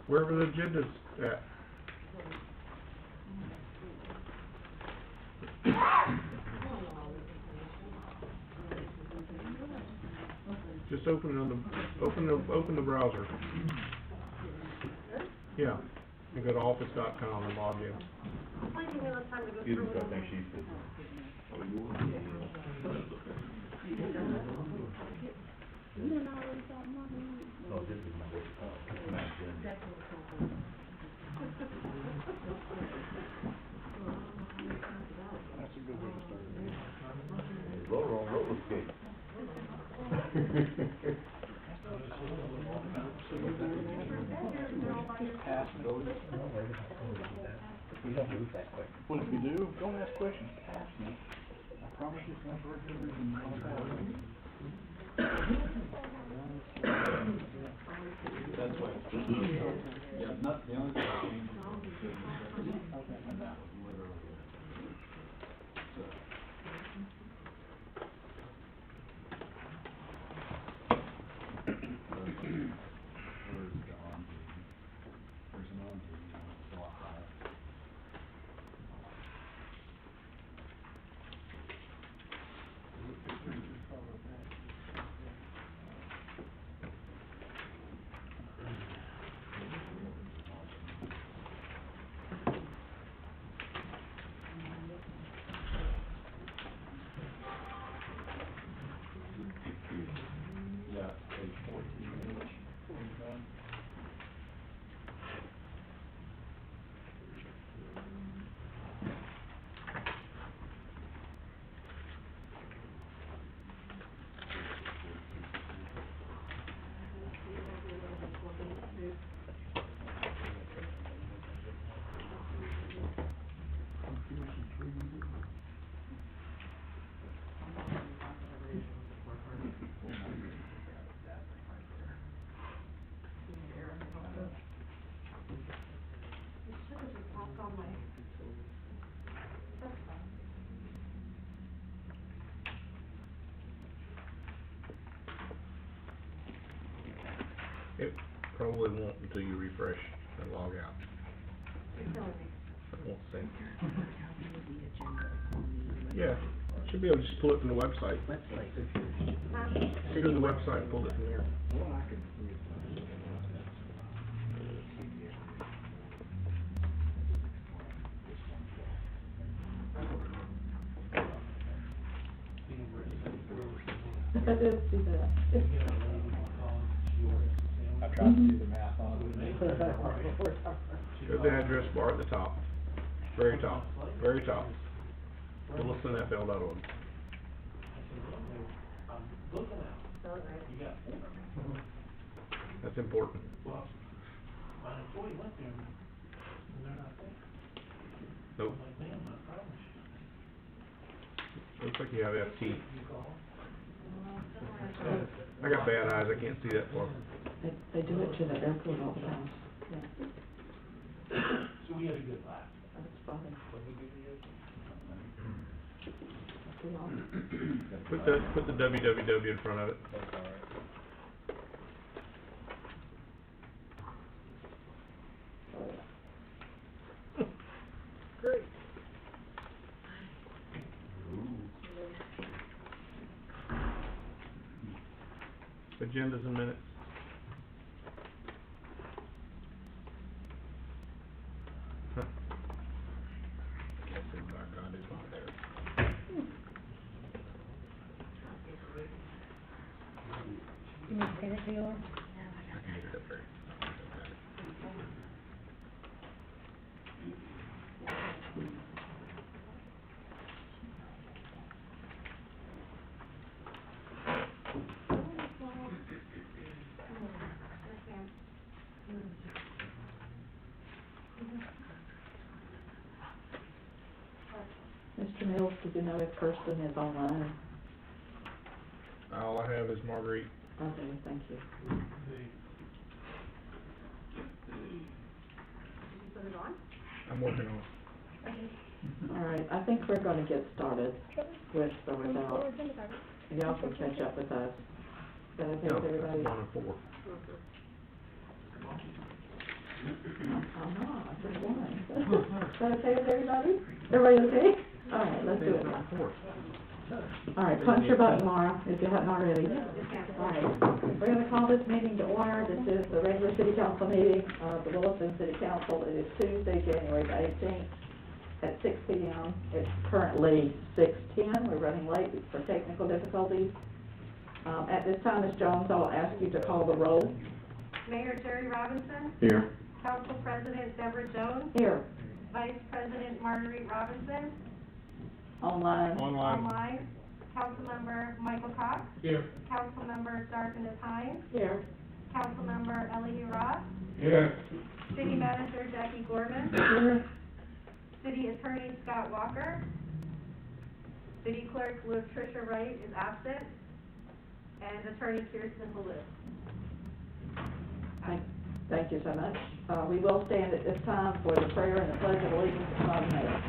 Wherever the agenda's at. Just open it on the, open the browser. Yeah, and go to office.com and log in. You just got that sheet. No, this is my That's a good way to start. roller on roller skates. Pass those. We don't move that quick. Well, if you do, don't ask questions, pass me. I promise you, it's not for a good reason. That's why. Yeah, not the only thing I changed. And that was literally it. So. Where's the on TV? There's an on TV, it's a lot higher. Yeah, page 14. It probably won't until you refresh and log out. It won't sync. Yeah, should be able to just pull it from the website. Go to the website and pull it from there. I didn't see that. I tried to do the math on it. Go to the address bar at the top, very top, very top. PhyllisNFL.org. That's important. Nope. Looks like you have FT. I got bad eyes, I can't see that far. They do it to the airport all the time. Yeah. So we had a good laugh. That's funny. Put the www in front of it. Great. Agendas and minutes. Huh. Guess it's not gonna do one there. You want to say that to you, Laura? I can get it up there. Mr. Mills, did you know if Kirsten is online? All I have is Marguerite. Okay, thank you. I'm working on it. All right, I think we're gonna get started with or without. y'all can catch up with us. Is that okay No, with everybody? that's 1 and 4. I'm not, I just won. Is that okay with everybody? Everybody okay? All right, let's do it now. All right, punch your button, Laura, if you hadn't already. All right, we're gonna call this meeting to order. This is the regular city council meeting of the Williston City Council. It is Tuesday, January the 18th at 6 p.m. It's currently 6:10. We're running late for technical difficulties. At this time, Ms. Jones, I'll ask you to call the roll. Mayor Terry Robinson, Here. Council President Deborah Jones, Here, Vice President Marguerite Robinson, online. online, Councilmember Michael Cox, Here. Councilmember Darkness Hines, Here. Councilmember Ellie Ross, Here. City Manager Jackie Gorman, Here. City Attorney Scott Walker, City Clerk Liv Tricia Wright is absent, and Attorney Kirsten Hallis. Thank you so much. We will stand at this time for the prayer and the pledge of allegiance to God and mayor.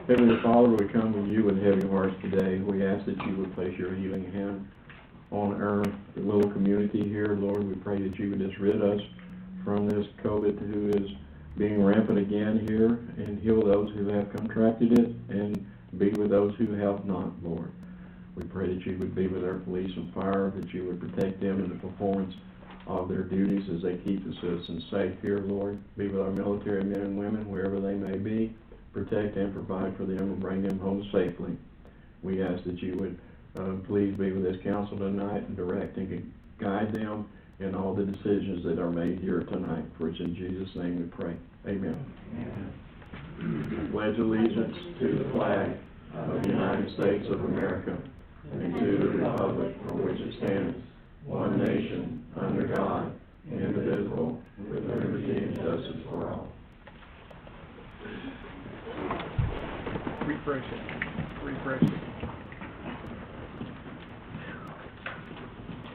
Heavenly Father, we come to you with heavy hearts today. We ask that you would place your healing hand on our little community here. Lord, we pray that you would just rid us from this COVID who is being rampant again here, and heal those who have contracted it and be with those who have not, Lord. We pray that you would be with our police and fire, that you would protect them in the performance of their duties as they keep the citizens safe here, Lord. Be with our military men and women wherever they may be. Protect and provide for them and bring them home safely. We ask that you would please be with this council tonight and direct and guide them in all the decisions that are made here tonight. For it's in Jesus' name we pray. Amen. Amen. Pledge allegiance to the flag of the United States of America and to the republic for which it stands, one nation, under God, indivisible, with liberty and justice for all. Refresh it. Refresh it.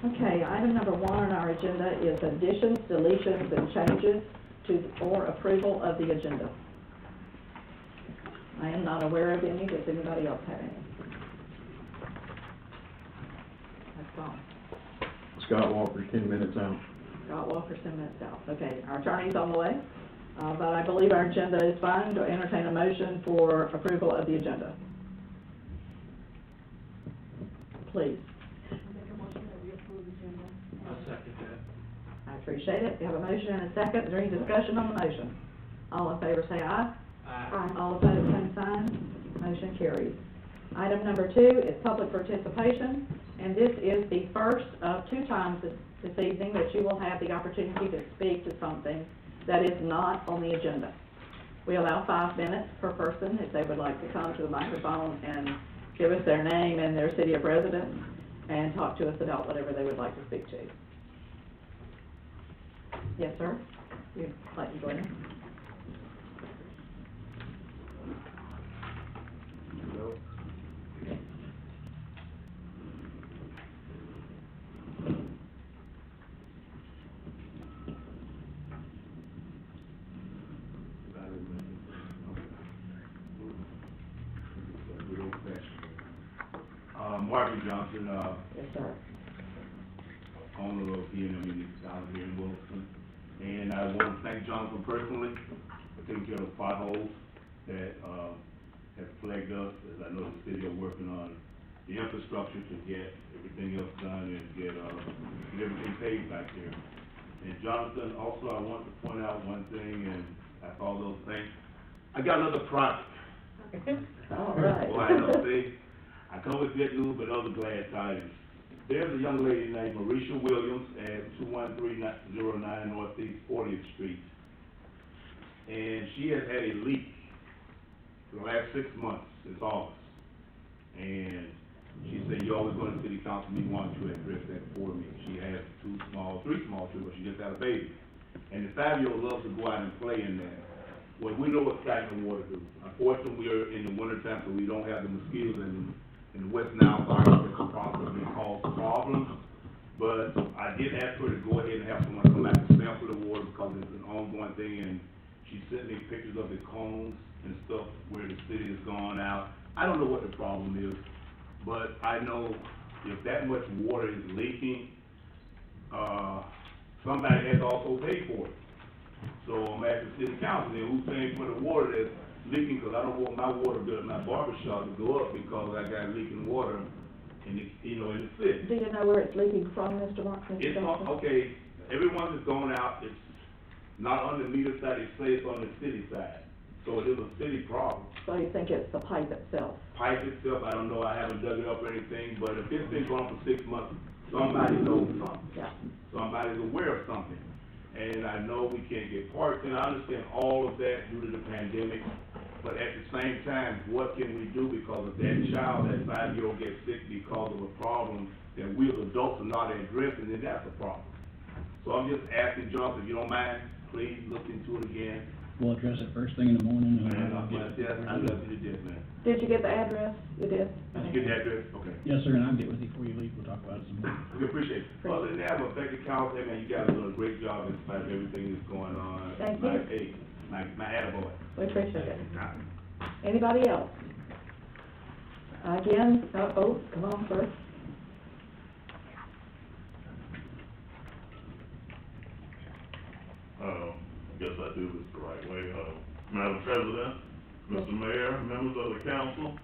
Okay, item number 1 on our agenda is additions, deletions, and changes to or approval of the agenda. I am not aware of any. Does anybody else have any? That's all. Scott Walker, 10 minutes out. Scott Walker, 10 minutes out. Okay, our attorney's on the way, but I believe our agenda is fine. To entertain a motion for approval of the agenda. Please. I'll second that. I appreciate it. We have a motion and a second. Is there any discussion on the motion? All in favor say aye. Aye. All opposed, same sign. Motion carries. Item number 2 is public participation, and this is the first of 2 times this evening that you will have the opportunity to speak to something that is not on the agenda. We allow 5 minutes per person if they would like to come to the microphone and give us their name and their city of residence and talk to us about whatever they would like to speak to. Yes, sir? You'd like to go ahead? Marvin Johnson, Yes, sir. owner of B&M Music down here in Williston. And I want to thank Jonathan personally for taking care of the potholes that have plagued us, as I know the city are working on the infrastructure to get everything else done and get everything paved back there. And Jonathan, also I want to point out one thing, and after all those things, I got another project. All right. Well, I don't think, I come with good news, but other glad tidings. There's a young lady named Marisha Williams at 21309 Northeast 40th Street. And she has had a leak for the last 6 months, since August. And she said, you always go to city council meeting, want to address that for me. She has 3 small children, but she just had a baby. And the 5-year-old loves to go out and play in there. Well, we know what stagnant water do. Unfortunately, we are in the wintertime, so we don't have the mosquitoes and the West Nile virus that can possibly cause problems. But I did ask her to go ahead and have someone come back and sample the water because it's an ongoing thing, and she sent me pictures of the cones and stuff where the city has gone out. I don't know what the problem is, but I know if that much water is leaking, somebody has to also pay for it. So I'm asking city council, then who's paying for the water that's leaking? Cause I don't want my water bill at my barber shop to go up because I got leaking water in the, in the city. Do you know where it's leaking from, Mr. Johnson? It's on, okay, everyone that's going out, it's not on the meter side, they say it's on the city side. So it is a city problem. So you think it's the pipe itself? Pipe itself, I don't know, I haven't dug it up or anything, but if it's been going for 6 months, somebody knows something. Yeah. Somebody's aware of something. And I know we can't get parts, and I understand all of that due to the pandemic, but at the same time, what can we do because if that child, that 5-year-old gets sick because of a problem that we as adults are not addressing, then that's a problem. So I'm just asking Johnson, if you don't mind, please look into it again. We'll address it first thing in the morning. Man, I love you to death, man. Did you get the address? You did? Did you get the address? Okay. Yes, sir, and I'll get with you before you leave, we'll talk about it some more. We appreciate it. Other than that, I want to thank the council, man, you guys are doing a great job in spite of everything that's going on. Thank you. Hey, my attaboy. We appreciate it. Anybody else? Again, come on, sir. I guess I do this the right way. Madam President, Mr. Mayor, members of the council,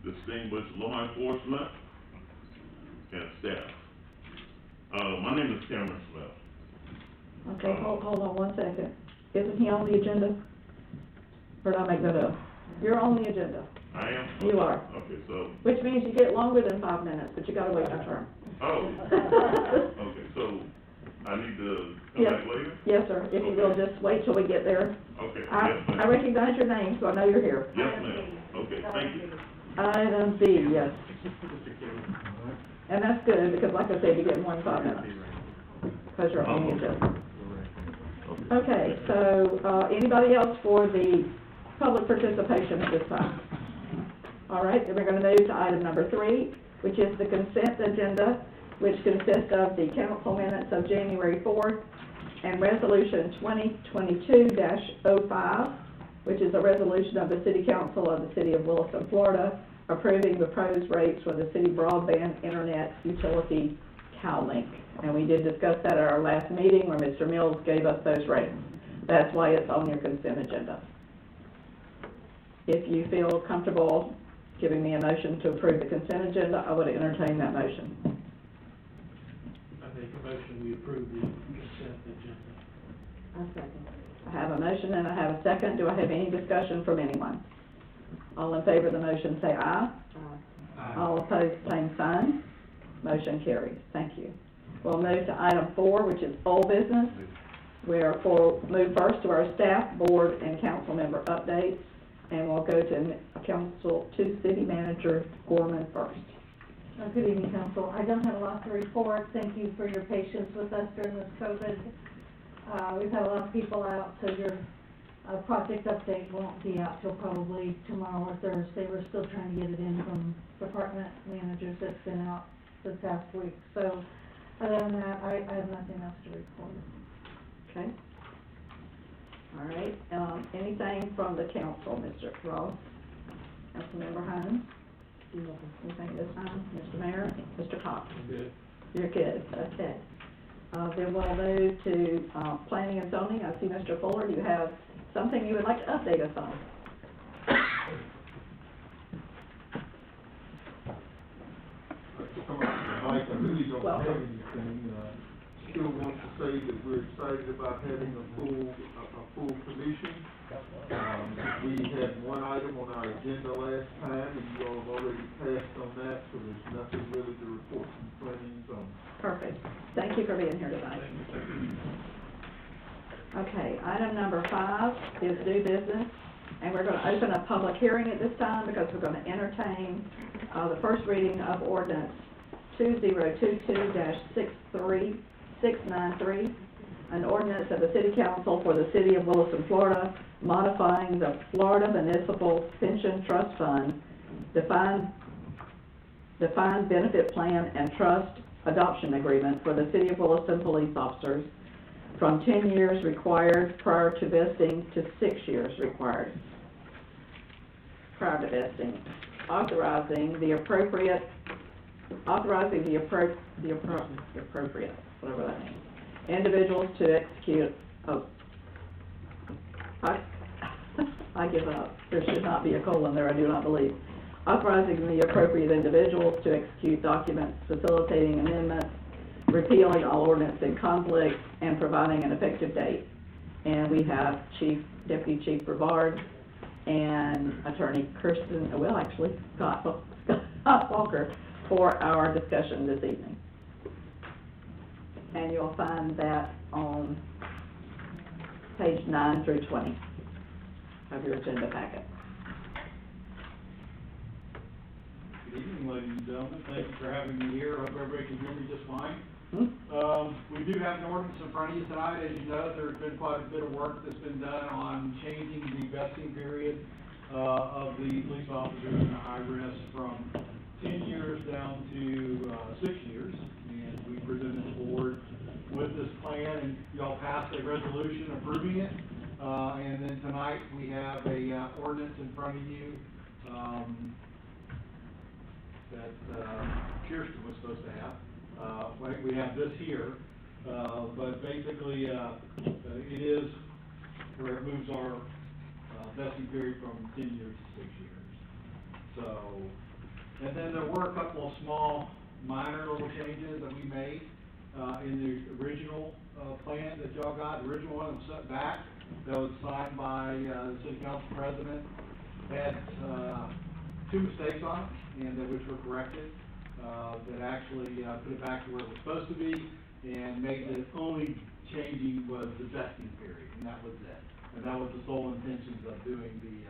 distinguished law enforcement and staff. My name is Cameron Smith. Okay, hold on 1 second. Isn't he on the agenda? Or did I make that up? You're on the agenda, I am? You are. Okay, so, which means you get longer than 5 minutes, but you gotta wait your turn. okay, so I need to come Yes. back later? Yes, sir. If you will, just wait till we get there. Okay, yes, I ma'am. recognize your name, so I know you're here. Yes, ma'am. Okay, thank you. Item B, yes. And that's good, because like I said, you get more than 5 minutes, because you're on the agenda. Okay, so, anybody else for the public participation at this time? All right, then we're gonna move to item number 3, which is the consent agenda, which consists of the council minutes of January 4th and resolution 2022-05, which is a resolution of the city council of the city of Williston, Florida, approving the proposed rates for the city broadband internet utility CalLink. And we did discuss that at our last meeting where Mr. Mills gave us those rates. That's why it's on your consent agenda. If you feel comfortable giving me a motion to approve the consent agenda, I would entertain that motion. I make a motion, we approve the consent agenda. A second. I have a motion and I have a second. Do I have any discussion from anyone? All in favor of the motion, say aye. Aye. All opposed, same sign. Motion carries. Thank you. We'll move to item 4, which is old business. Move first to our staff, board, and council member updates, and we'll go to city manager Gorman first. Good evening, council. I don't have a lot to report. Thank you for your patience with us during this COVID. We've had a lot of people out, so your project update won't be out till probably tomorrow or Thursday. We're still trying to get it in from department managers that's been out this past week. So, other than that, I have nothing else to report. Okay. All right. Anything from the council, Mr. Ross? Councilmember Hines? Anything this time? Mr. Mayor? Mr. Cox? Good. You're good. Okay. Then we'll move to planning and zoning. I see Mr. Fuller. Do you have something you would like to update us on? Mike, I really don't have Welcome. anything. Still want to say that we're excited about having a full commission. We had one item on our agenda last time, and you all have already passed on that, so there's nothing really to report from planning and zoning. Perfect. Thank you for being here tonight. Okay, item number 5 is new business, and we're going to open a public hearing at this time because we're going to entertain the first reading of ordinance 2022-63693, an ordinance of the City Council for the City of Williston, Florida, modifying the Florida Municipal Pension Trust Fund, defined benefit plan and trust adoption agreement for the City of Williston police officers, from 10 years required prior to vesting to 6 years required prior to vesting. Authorizing the appropriate, whatever that means, individuals to execute, I give up. There should not be a colon there, I do not believe. Authorizing the appropriate individuals to execute documents facilitating amendments, repealing all ordinance in conflict, and providing an effective date. And we have Deputy Chief Brevard and Attorney Kirsten, Scott Walker for our discussion this evening. And you'll find that on page 9 through 20 of your agenda packet. Good evening, ladies and gentlemen. Thank you for having me here. Hope everybody can hear me just fine. We do have an ordinance in front of you tonight. As you know, there's been quite a bit of work that's been done on changing the vesting period of the police officers in the high-risk from 10 years down to 6 years. And we presented the board with this plan, and y'all passed a resolution approving it. And then tonight we have a ordinance in front of you that Kirsten was supposed to have. We have this here, but basically it is where it moves our vesting period from 10 years to 6 years. So, and then there were a couple of small, minor little changes that we made in the original plan that y'all got. The original one was set back, that was signed by the city council president, had 2 mistakes on it, and which were corrected. That actually put it back to where it was supposed to be, and made the only changing was the vesting period, and that was it. And that was the sole intentions of doing the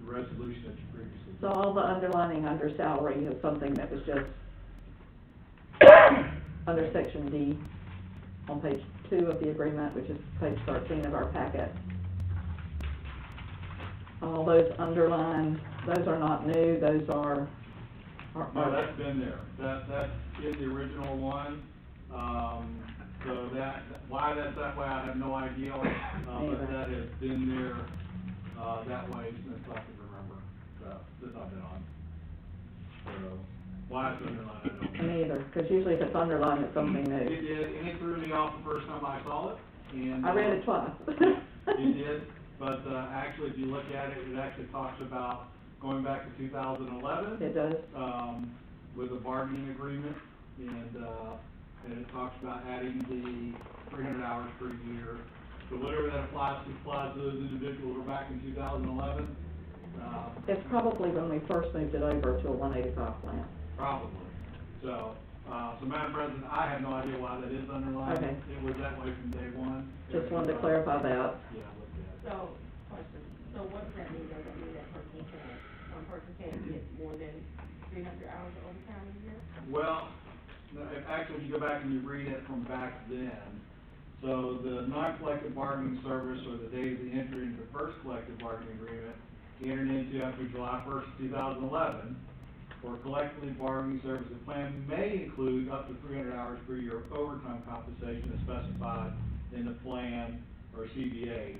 resolution that you previously did. So all the underlining under salary is something that was just under section D on page 2 of the agreement, which is page 13 of our packet. All those underlined, those are not new, those are No, that's been there. That's in the original one. So why that's that way, I have no idea, but that has been there, that way since I can remember, since I've been on. So, why it's underlined, I don't know. Me either, because usually if it's underlined, it's something new. It did, and it threw me off the first time I saw it, and. I read it twice. You did, but, actually, if you look at it, it actually talks about going back to 2011. It does. With a bargaining agreement, and it talks about adding the 300 hours per year. So whatever that applies to those individuals who are back in 2011. It's probably when we first moved it over to a 185 plan. Probably. So, Madam President, I have no idea why that is underlined. Okay. It was that way from day one. Just wanted to clarify that. Yeah, I looked at it. So, question, so what does that mean? Does that mean that one person can't get more than 300 hours of overtime a year? Well, no, actually, if you go back and you read it from back then, so the non-collective bargaining service, or the days they entered into the first collective bargaining agreement, entered into after July 1st, 2011, for collectively bargaining service, the plan may include up to 300 hours per year of overtime compensation as specified in the plan or CBA,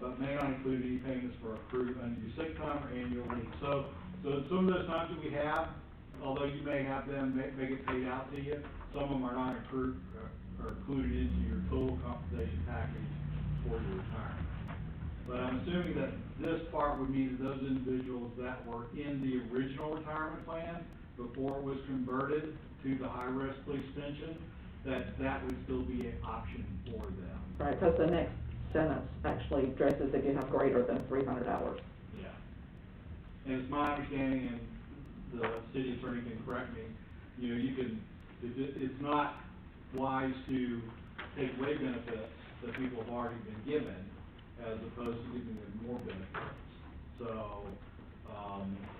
but may not include any payments for accrued unused sick time or annual leave. So some of those times that we have, although you may have them make it paid out to you, some of them are not accrued or included into your total compensation package for your retirement. But I'm assuming that this part would mean that those individuals that were in the original retirement plan before it was converted to the high-risk police pension, that would still be an option for them. Right, because the next sentence actually addresses if you have greater than 300 hours. Yeah. And it's my understanding, and the city attorney can correct me, you can, it's not wise to take away benefits that people have already been given, as opposed to giving them more benefits. So,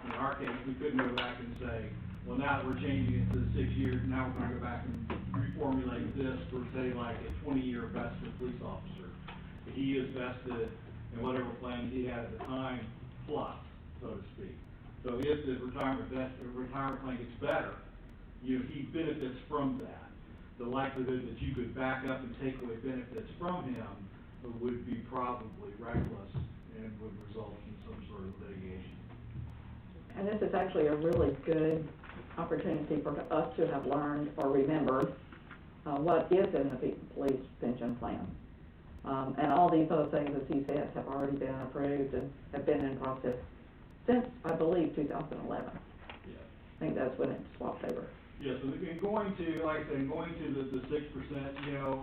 in our case, we couldn't go back and say, well, now that we're changing it to 6 years, now we're gonna go back and reformulate this for, say, like a 20-year vested police officer. He is vested in whatever plan he had at the time, plus, so to speak. So if the retirement plan gets better, he benefits from that. the likelihood that you could back up and take away benefits from him would be probably reckless and would result in some sort of litigation. And this is actually a really good opportunity for us to have learned or remembered what is in the police pension plan. And all these other things, as he said, have already been approved and have been in process since, I believe, 2011. Yeah. I think that's when it swapped over. Yes, yeah, so in going to, like I said, in going to the 6%, you know,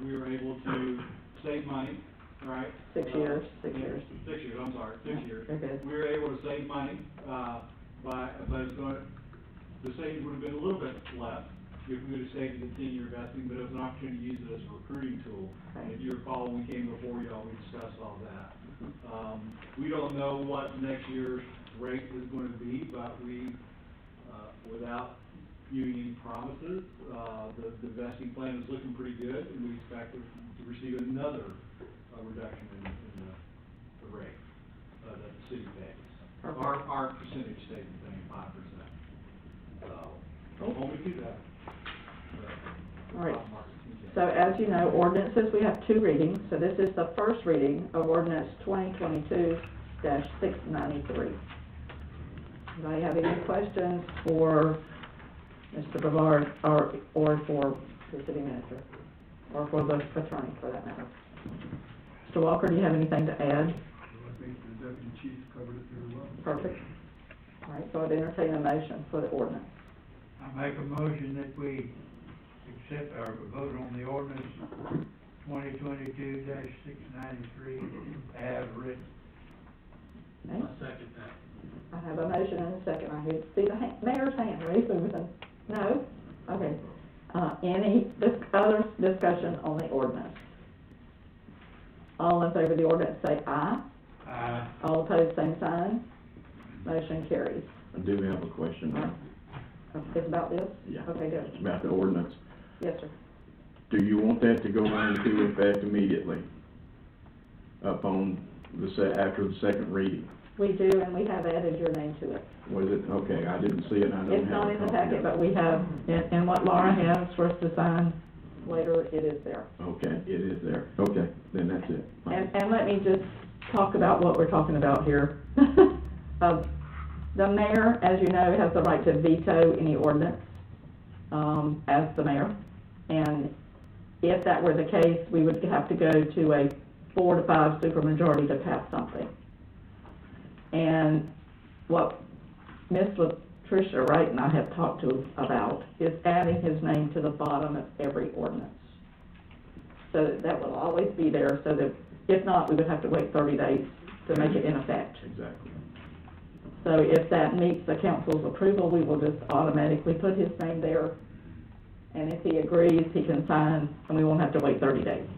we were able to save money, right? 6 years, 6 yeah, years. 6 years, I'm sorry, 6 years. Okay. We were able to save money, but it's going, the savings would have been a little bit less if we would have saved it in 10-year vesting, but it was an opportunity to use it as a recruiting tool. Right. And if you recall, when we came before y'all, we discussed all that. We don't know what next year's rate is going to be, but we, without giving any promises, the vesting plan is looking pretty good, and we expect to receive another reduction in the rate that the city pays. Okay. Our percentage stays the same, 5%. So, only do that. All right. So as you know, ordinances, we have 2 readings. So this is the first reading of ordinance 2022-693. Anybody have any questions for Mr. Brevard or for the city manager, or for the attorney for that matter? Mr. Walker, do you have anything to add? I think the deputy chief covered it very well. Perfect. All right, so I'd entertain a motion for the ordinance. I make a motion that we accept or vote on the ordinance 2022-693 as written. Okay. I'll second that. I have a motion and a second. I see the mayor's hand raised. No? Okay. Any other discussion on the ordinance? All in favor of the ordinance say aye. Aye. All opposed, same sign. Motion carries. I do have a question now. It's about this? Yeah. Okay, good. It's about the ordinance. Yes, sir. Do you want that to go into effect immediately upon after the second reading? We do, and we have added your name to it. Was it, okay, I didn't see it, and I don't have It's not in the a copy packet, of but it. we have, and what Laura has for us to sign later, it is there. Okay, it is there. Okay, then that's it. And let me just talk about what we're talking about here. The mayor, as you know, has the right to veto any ordinance, as the mayor. And if that were the case, we would have to go to a 4 to 5 supermajority to pass something. And what Ms. Latricia Wright and I have talked to about is adding his name to the bottom of every ordinance. So that will always be there, so that if not, we would have to wait 30 days to make it in effect. Exactly. So if that meets the council's approval, we will just automatically put his name there. And if he agrees, he can sign, and we won't have to wait 30 days.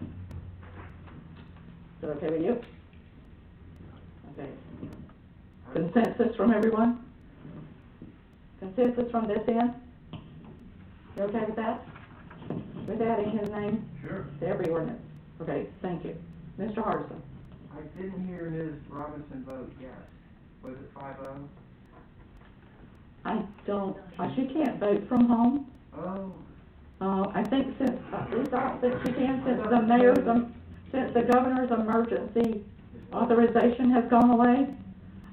Is that okay with you? Okay. Consensus from everyone? Consensus from this end? You okay with that? With adding his name? Sure. To every ordinance? Okay, thank you. Mr. Hardison? I didn't hear his Robinson vote yet. Was it 5-0? She can't vote from home. Oh. I think since, we thought that she can, since the governor's emergency authorization has gone away,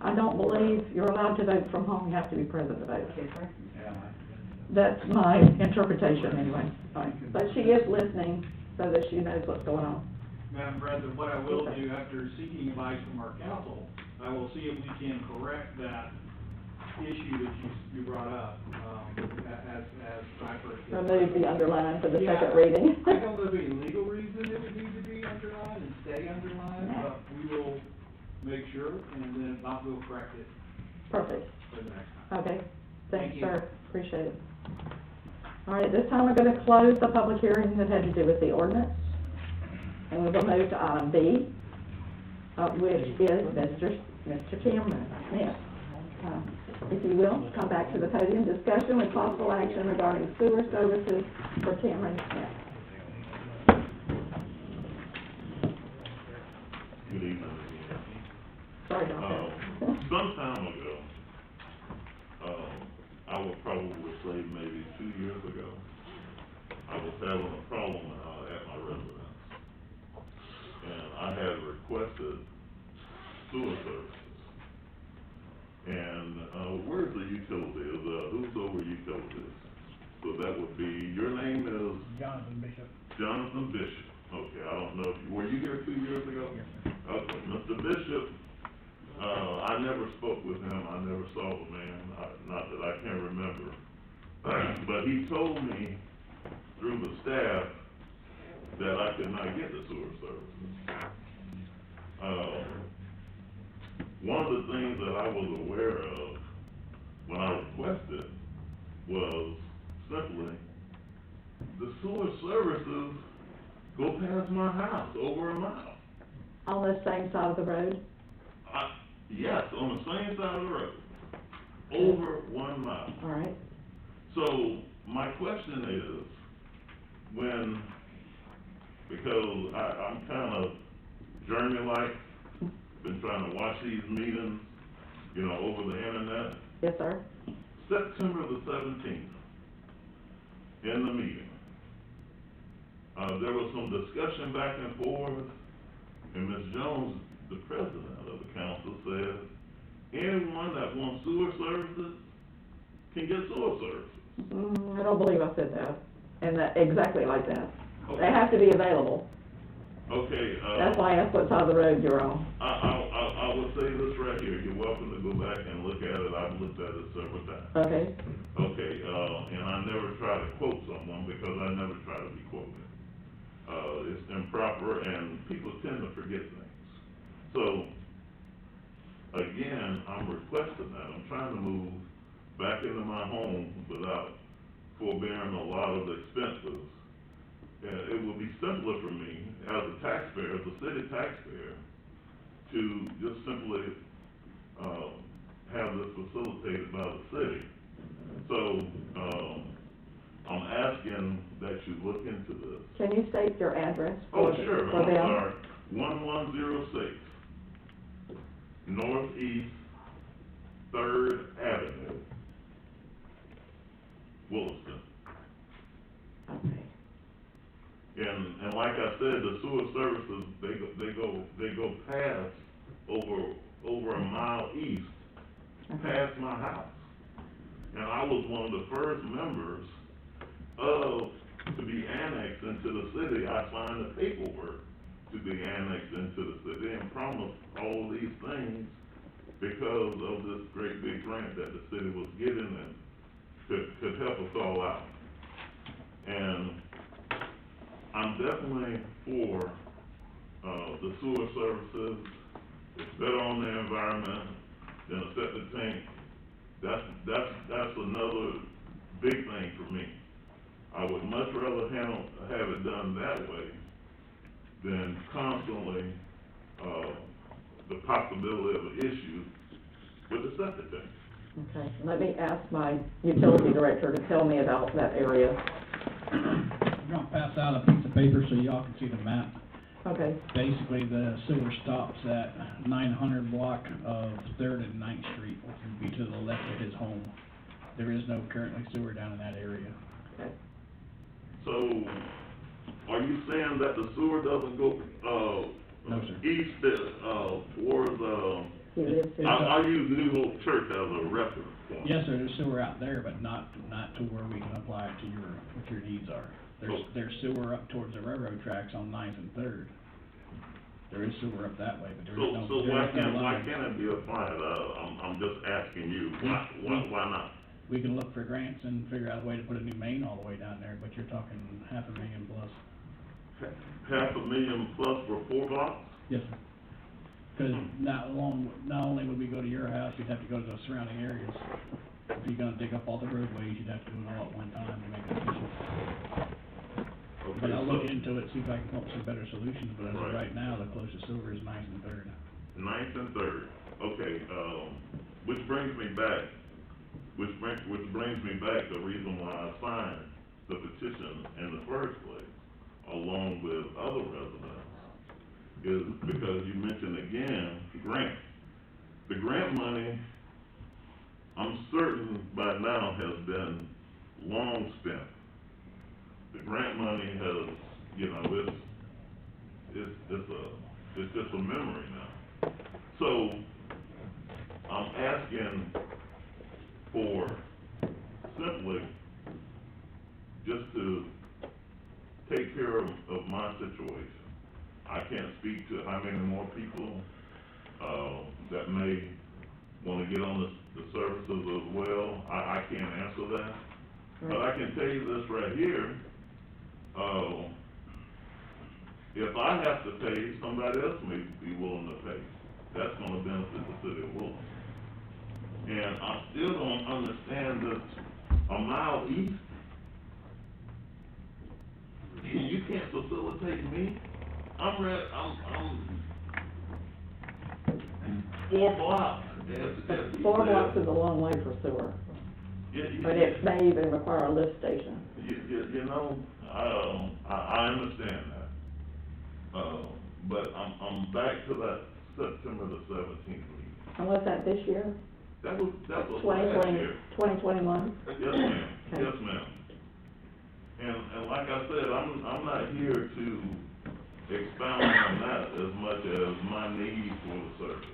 I don't believe you're allowed to vote from home, you have to be present to vote. Okay, thank you. Yeah. That's my interpretation anyway. But she is listening so that she knows what's going on. Madam President, what I will do after seeking advice from our council, I will see if we can correct that issue that you brought up, as I first did. Remove the underline for the Yeah, second reading. I don't know of any legal reason it would need to be underlined and stay underlined, but we will make sure, and then if not, we'll correct it Perfect. for the next time. Okay, thanks, Thank you. sir, appreciate it. All right, at this time, we're gonna close the public hearing that had to do with the ordinance. And we will move to item B, which is Mr. Cameron Smith. If you will, come back to the podium, discussion with possible action regarding sewer services for Cameron Smith. Good evening. Sorry about that. Some time ago, I would probably say maybe 2 years ago, I was having a problem, at my residence. And I had requested sewer services. And, where's the utilities, who's over utilities? So that would be, your name is? Jonathan Bishop. Jonathan Bishop. Okay, I don't know if you, were you here 2 years ago? Yes, sir. Okay, Mr. Bishop, I never spoke with him, I never saw the man, not that I can remember. But he told me through the staff that I could not get the sewer services. One of the things that I was aware of when I requested was simply, the sewer services go past my house over a mile. On the same side of the road? Yes, on the same side of the road, over 1 mile. All right. So, my question is, because I'm kind of journey-like, been trying to watch these meetings, over the internet. Yes, sir. September the 17th, in the meeting, there was some discussion back and forth, and Ms. Jones, the president of the council, said, anyone that wants sewer services can get sewer services. I don't believe I said that, and that, exactly like that. Okay. They have to be available. Okay, That's why I asked what side of the road you're on. I will say this right here, you're welcome to go back and look at it, I've looked at it several times. Okay. Okay, and I never try to quote someone because I never try to be quoted. It's improper and people tend to forget things. So, again, I'm requesting that, I'm trying to move back into my home without forbearing a lot of expenses. It would be simpler for me as a taxpayer, as a city taxpayer, to just simply, have this facilitated by the city. So, I'm asking that you look into this. Can you state your address? Oh, sure, for I'm them? sorry, 1106 Northeast 3rd Avenue, Williston. Okay. And like I said, the sewer services, they go past over a mile east, past my house. And I was one of the first members to be annexed into the city. I signed the paperwork to be annexed into the city and promised all these things because of this great big grant that the city was getting and could help us all out. And I'm definitely for, the sewer services. It's better on the environment than a septic tank. That's another big thing for me. I would much rather have it done that way than constantly, the possibility of an issue with the septic tank. Okay, let me ask my utility director to tell me about that area. I'm gonna pass out a piece of paper so y'all can see the map. Okay. Basically, the sewer stops at 900 block of 3rd and 9th Street, which would be to the left of his home. There is no currently sewer down in that area. Okay. So, are you saying that the sewer doesn't go, No, sir. east, towards, I'll use New Hope Church as a reference point? Yes, sir, there's sewer out there, but not to where we can apply it to what your needs are. There's sewer up towards the railroad tracks on 9th and 3rd. There is sewer up that way, but there is no. So why can't it be applied? I'm just asking you, why not? We can look for grants and figure out a way to put a new main all the way down there, but you're talking $500,000 plus. $500,000 plus for 4 blocks? Yes, sir. Because not only would we go to your house, you'd have to go to the surrounding areas. If you're gonna dig up all the roadways, you'd have to do it all at one time to make it efficient. Okay, But I'll look into it, see if I can come up with some better solutions, but as of right now, the closest sewer is 9th and 3rd. 9th and 3rd, okay, which brings me back the reason why I signed the petition in the first place, along with other residents, is because you mentioned again, grant. The grant money, I'm certain by now has been long spent. the grant money has, you know, it's just a memory now. So, I'm asking for simply just to take care of my situation. I can't speak to how many more people, that may wanna get on the services as well. I can't answer that. But I can tell you this right here, if I have to pay, somebody else may be willing to pay. That's gonna benefit the city of Woodland. And I still don't understand this, a mile east, you can't facilitate me? I'm 4 blocks. Yes, 4 blocks is a long way for sewer, but it may even require a lift station. You know, I understand that. But I'm back to that September the 17th meeting. And was that this year? That was last 2020, year. 2021? Yes, ma'am, Okay. yes, ma'am. And like I said, I'm not here to expound on that as much as my need for the service.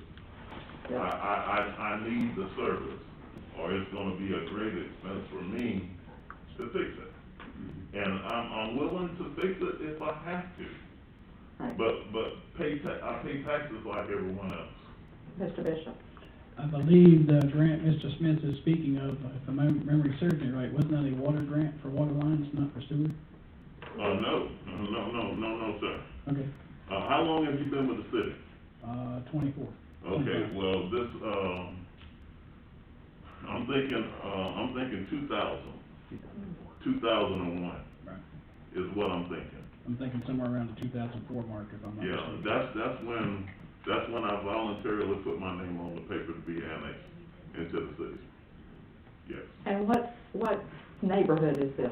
Yeah. I need the service, or it's gonna be a great expense for me to fix it. And I'm willing to fix it if I have to. Right. But I pay taxes like everyone else. Mr. Bishop? I believe the grant Mr. Smith is speaking of, if my memory serves me right, wasn't that a water grant for water lines, not for sewer? No, sir. Okay, How long have you been with the city? 24. Okay, well, this, I'm thinking 2001 Right. is what I'm thinking. I'm thinking somewhere around the 2004 mark, if I'm not Yeah, mistaken. that's when I voluntarily put my name on the paper to be annexed into the city. Yes. And what neighborhood is this?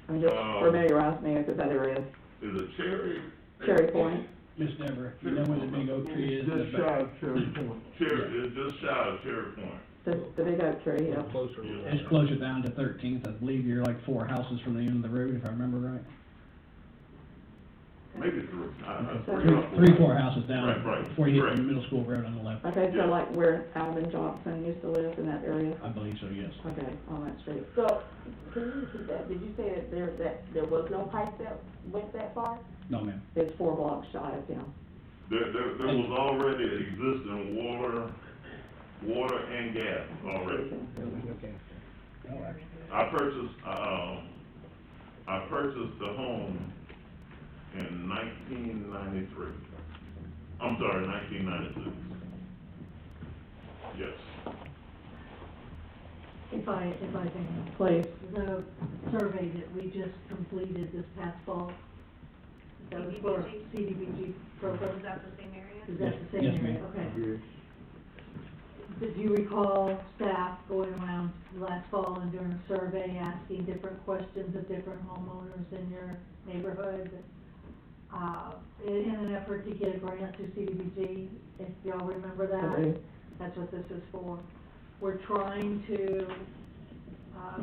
I mean, just familiarize me with that area. Is it Cherry? Cherry Point? Miss Deborah, you know where the big oak tree is? Just shy of Cherry Point. It's just shy of Cherry Point. The big oak tree, yeah. Closer. It's closer down to 13th. I believe you're like 4 houses from the end of the road, if I remember right. Maybe 3. Three, 4 houses down Right, before you hit correct. the middle school road on the left. Okay, so Yeah. like where Alvin Johnson used to live in that area? I believe so, yes. Okay, on that street. So, can you repeat that? Did you say that there was no pipe that went that far? No, ma'am. It's 4 blocks shy of him. There was already existing water and gas already. Okay. Oh, actually. I purchased the home in 1993. I'm sorry, 1996. Yes. If I can. Please. The survey that we just completed this past fall, that was for CDBG program. Is that the same area? Is that the same Yes, area? ma'am. Okay. Did you recall staff going around last fall and doing a survey, asking different questions of different homeowners in your neighborhood? In an effort to get a grant to CDBG, if y'all remember that? I do. That's what this is for. We're trying to,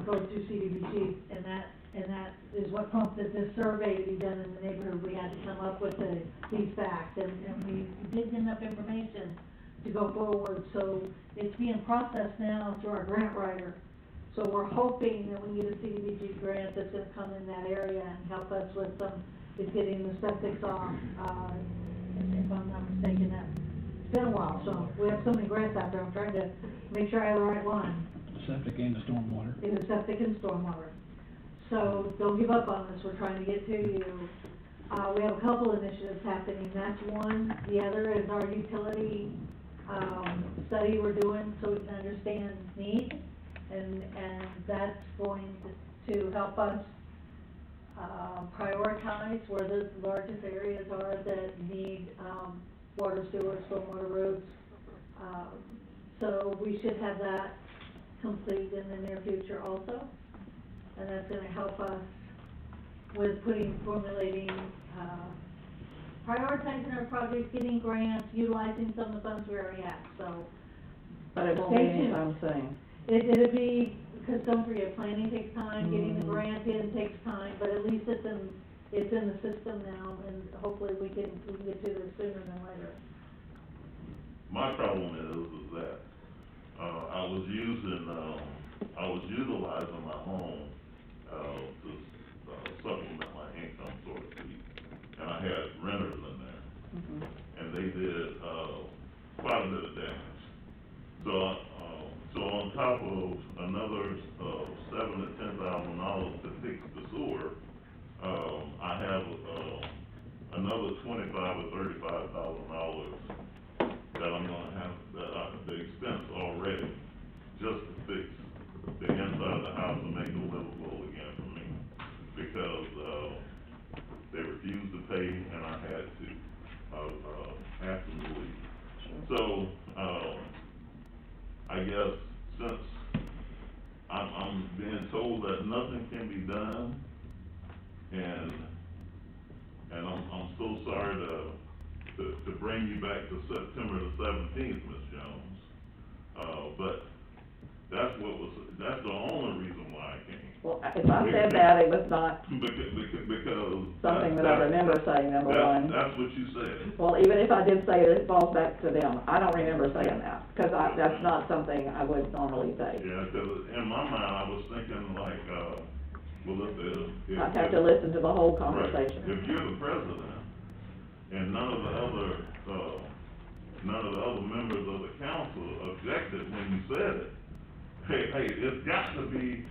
go to CDBG, and that is what prompted this survey to be done in the neighborhood. We had to come up with these facts, and we didn't enough information to go forward, so it's being processed now through our grant writer. So we're hoping that we get a CDBG grant that's gonna come in that area and help us with is getting the septics off, if I'm not mistaken, it's been a while, so we have so many grants out there, I'm trying to make sure I have the right one. Septic and the stormwater. In the septic and stormwater. So don't give up on this, we're trying to get to you. We have a couple initiatives happening, that's one. The other is our utility, study we're doing so we can understand need. And that's going to help us, prioritize where the largest areas are that need, water, sewer, stormwater roads. So we should have that complete in the near future also. And that's gonna help us with formulating, prioritizing our projects, getting grants, utilizing some of the funds we already have, so. But it won't be anytime soon. It'll be Because don't forget, planning takes time, getting the grant in takes time, but at least it's in the system now, and hopefully we can get to this sooner than later. My problem is that, I was utilizing my home, to supplement my income, so to speak. And I had renters in there, and they did, quite a bit of damage. So on top of another, $7,000 to $10,000 to fix the sewer, I have, another $25,000 or $35,000 that I'm gonna have, the expense already, just to fix the inside of the house and make it livable again for me. Because, they refused to pay and I had to, ask them to leave. So, I guess since I'm being told that nothing can be done, and I'm so sorry to bring you back to September the 17th, Ms. Jones. But that's the only reason why I came. Well, if I said that, it was not Because. something that I remember saying, number one. That's what you said. Well, even if I did say it, it falls back to them. I don't remember saying that, because that's not something I would normally say. Yeah, because in my mind, I was thinking like, well, if. I'd have to listen to the whole Right. conversation. If you're the president, and none of the other members of the council objected when you said it, hey, it's got to be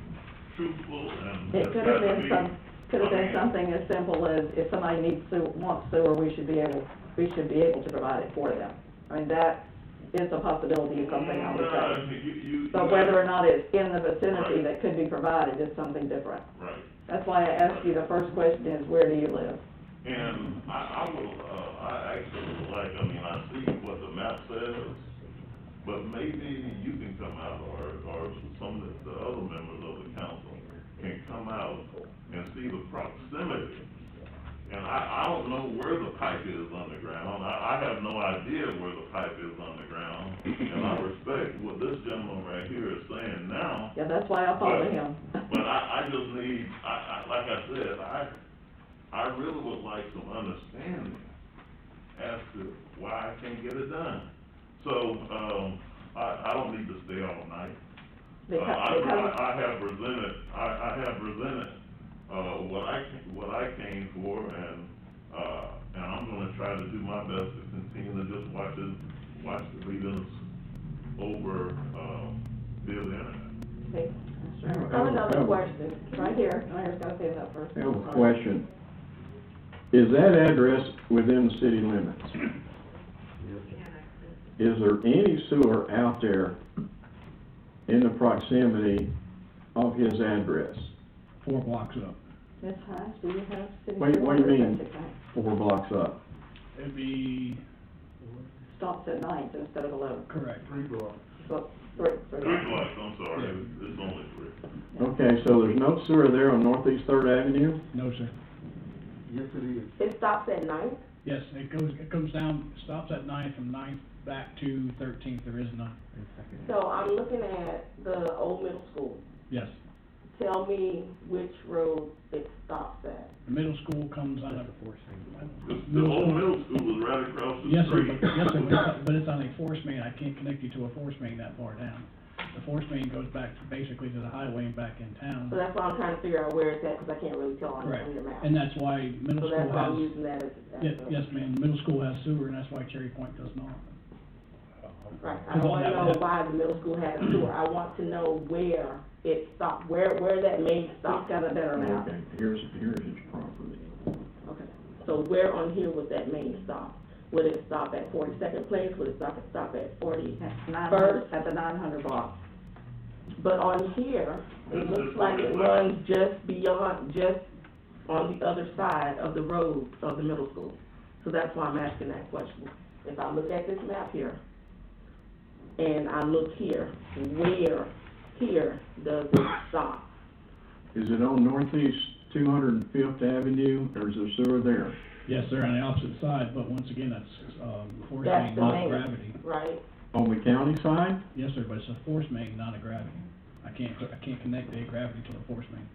truthful and It it's could got have to been be. could have I been mean, something as simple as, if somebody wants sewer, we should be able to provide it for them. I mean, that is a possibility of something I would say. But whether or not it's in the vicinity that could be provided is something different. Right. That's why I asked you, the first question is, where do you live? And I actually would like, I see what the map says, but maybe you can come out, or some of the other members of the council can come out and see the proximity. And I don't know where the pipe is underground. I have no idea where the pipe is underground. And I respect what this gentleman right here is saying now. Yeah, that's why I followed him. But I just need, like I said, I really would like some understanding as to why I can't get it done. So, I don't need to stay all night. I have presented what I came for, and I'm gonna try to do my best to continue to just watch the meetings over, via the internet. Okay. I have another question, right here. I just gotta say that first. I have a question. Is that address within the city limits? Is there any sewer out there in the proximity of his address? 4 blocks up. Ms. Hines, do you have city? What do you sewer mean, septic tank? 4 blocks up? It'd be, Stops at 9th instead of 11. correct. 3 blocks. So, 3 3 blocks, I'm sorry, it's only 3. Okay, so there's no sewer there on Northeast 3rd Avenue? No, sir. Yes, it is. It stops at 9th? Yes, it comes down, stops at 9th, from 9th back to 13th, there is none. So I'm looking at the old middle school. Yes. Tell me which road it stops at. The middle school comes on a. The old middle school is right across the Yes, sir, street. but it's on a force main, I can't connect you to a force main that far down. The force main goes back basically to the highway and back in town. So that's why I'm trying to figure out where it's at, because I can't really tell on Correct, your map. and that's why middle So school that's why I'm has, using that as yes, ma'am, middle school has sewer, and that's why Cherry Point does not. Right, I don't wanna know why the middle school has a sewer, I want to know where it stopped, where that main stopped. Got a better map. Okay, here's his property. Okay, so where on here would that main stop? Would it stop at 42nd Place, would it stop at 40? At the 900 block. But on here, it looks like it runs just beyond, just on the other side of the road of the middle school. So that's why I'm asking that question. If I look at this map here, and I look here, where here does it stop? Is it on Northeast 205th Avenue, or is there sewer there? Yes, they're on the opposite side, but once again, that's, force That's main, the not main, gravity. right? On the county side? Yes, sir, but it's a force main, not a gravity. I can't connect the gravity to a force main.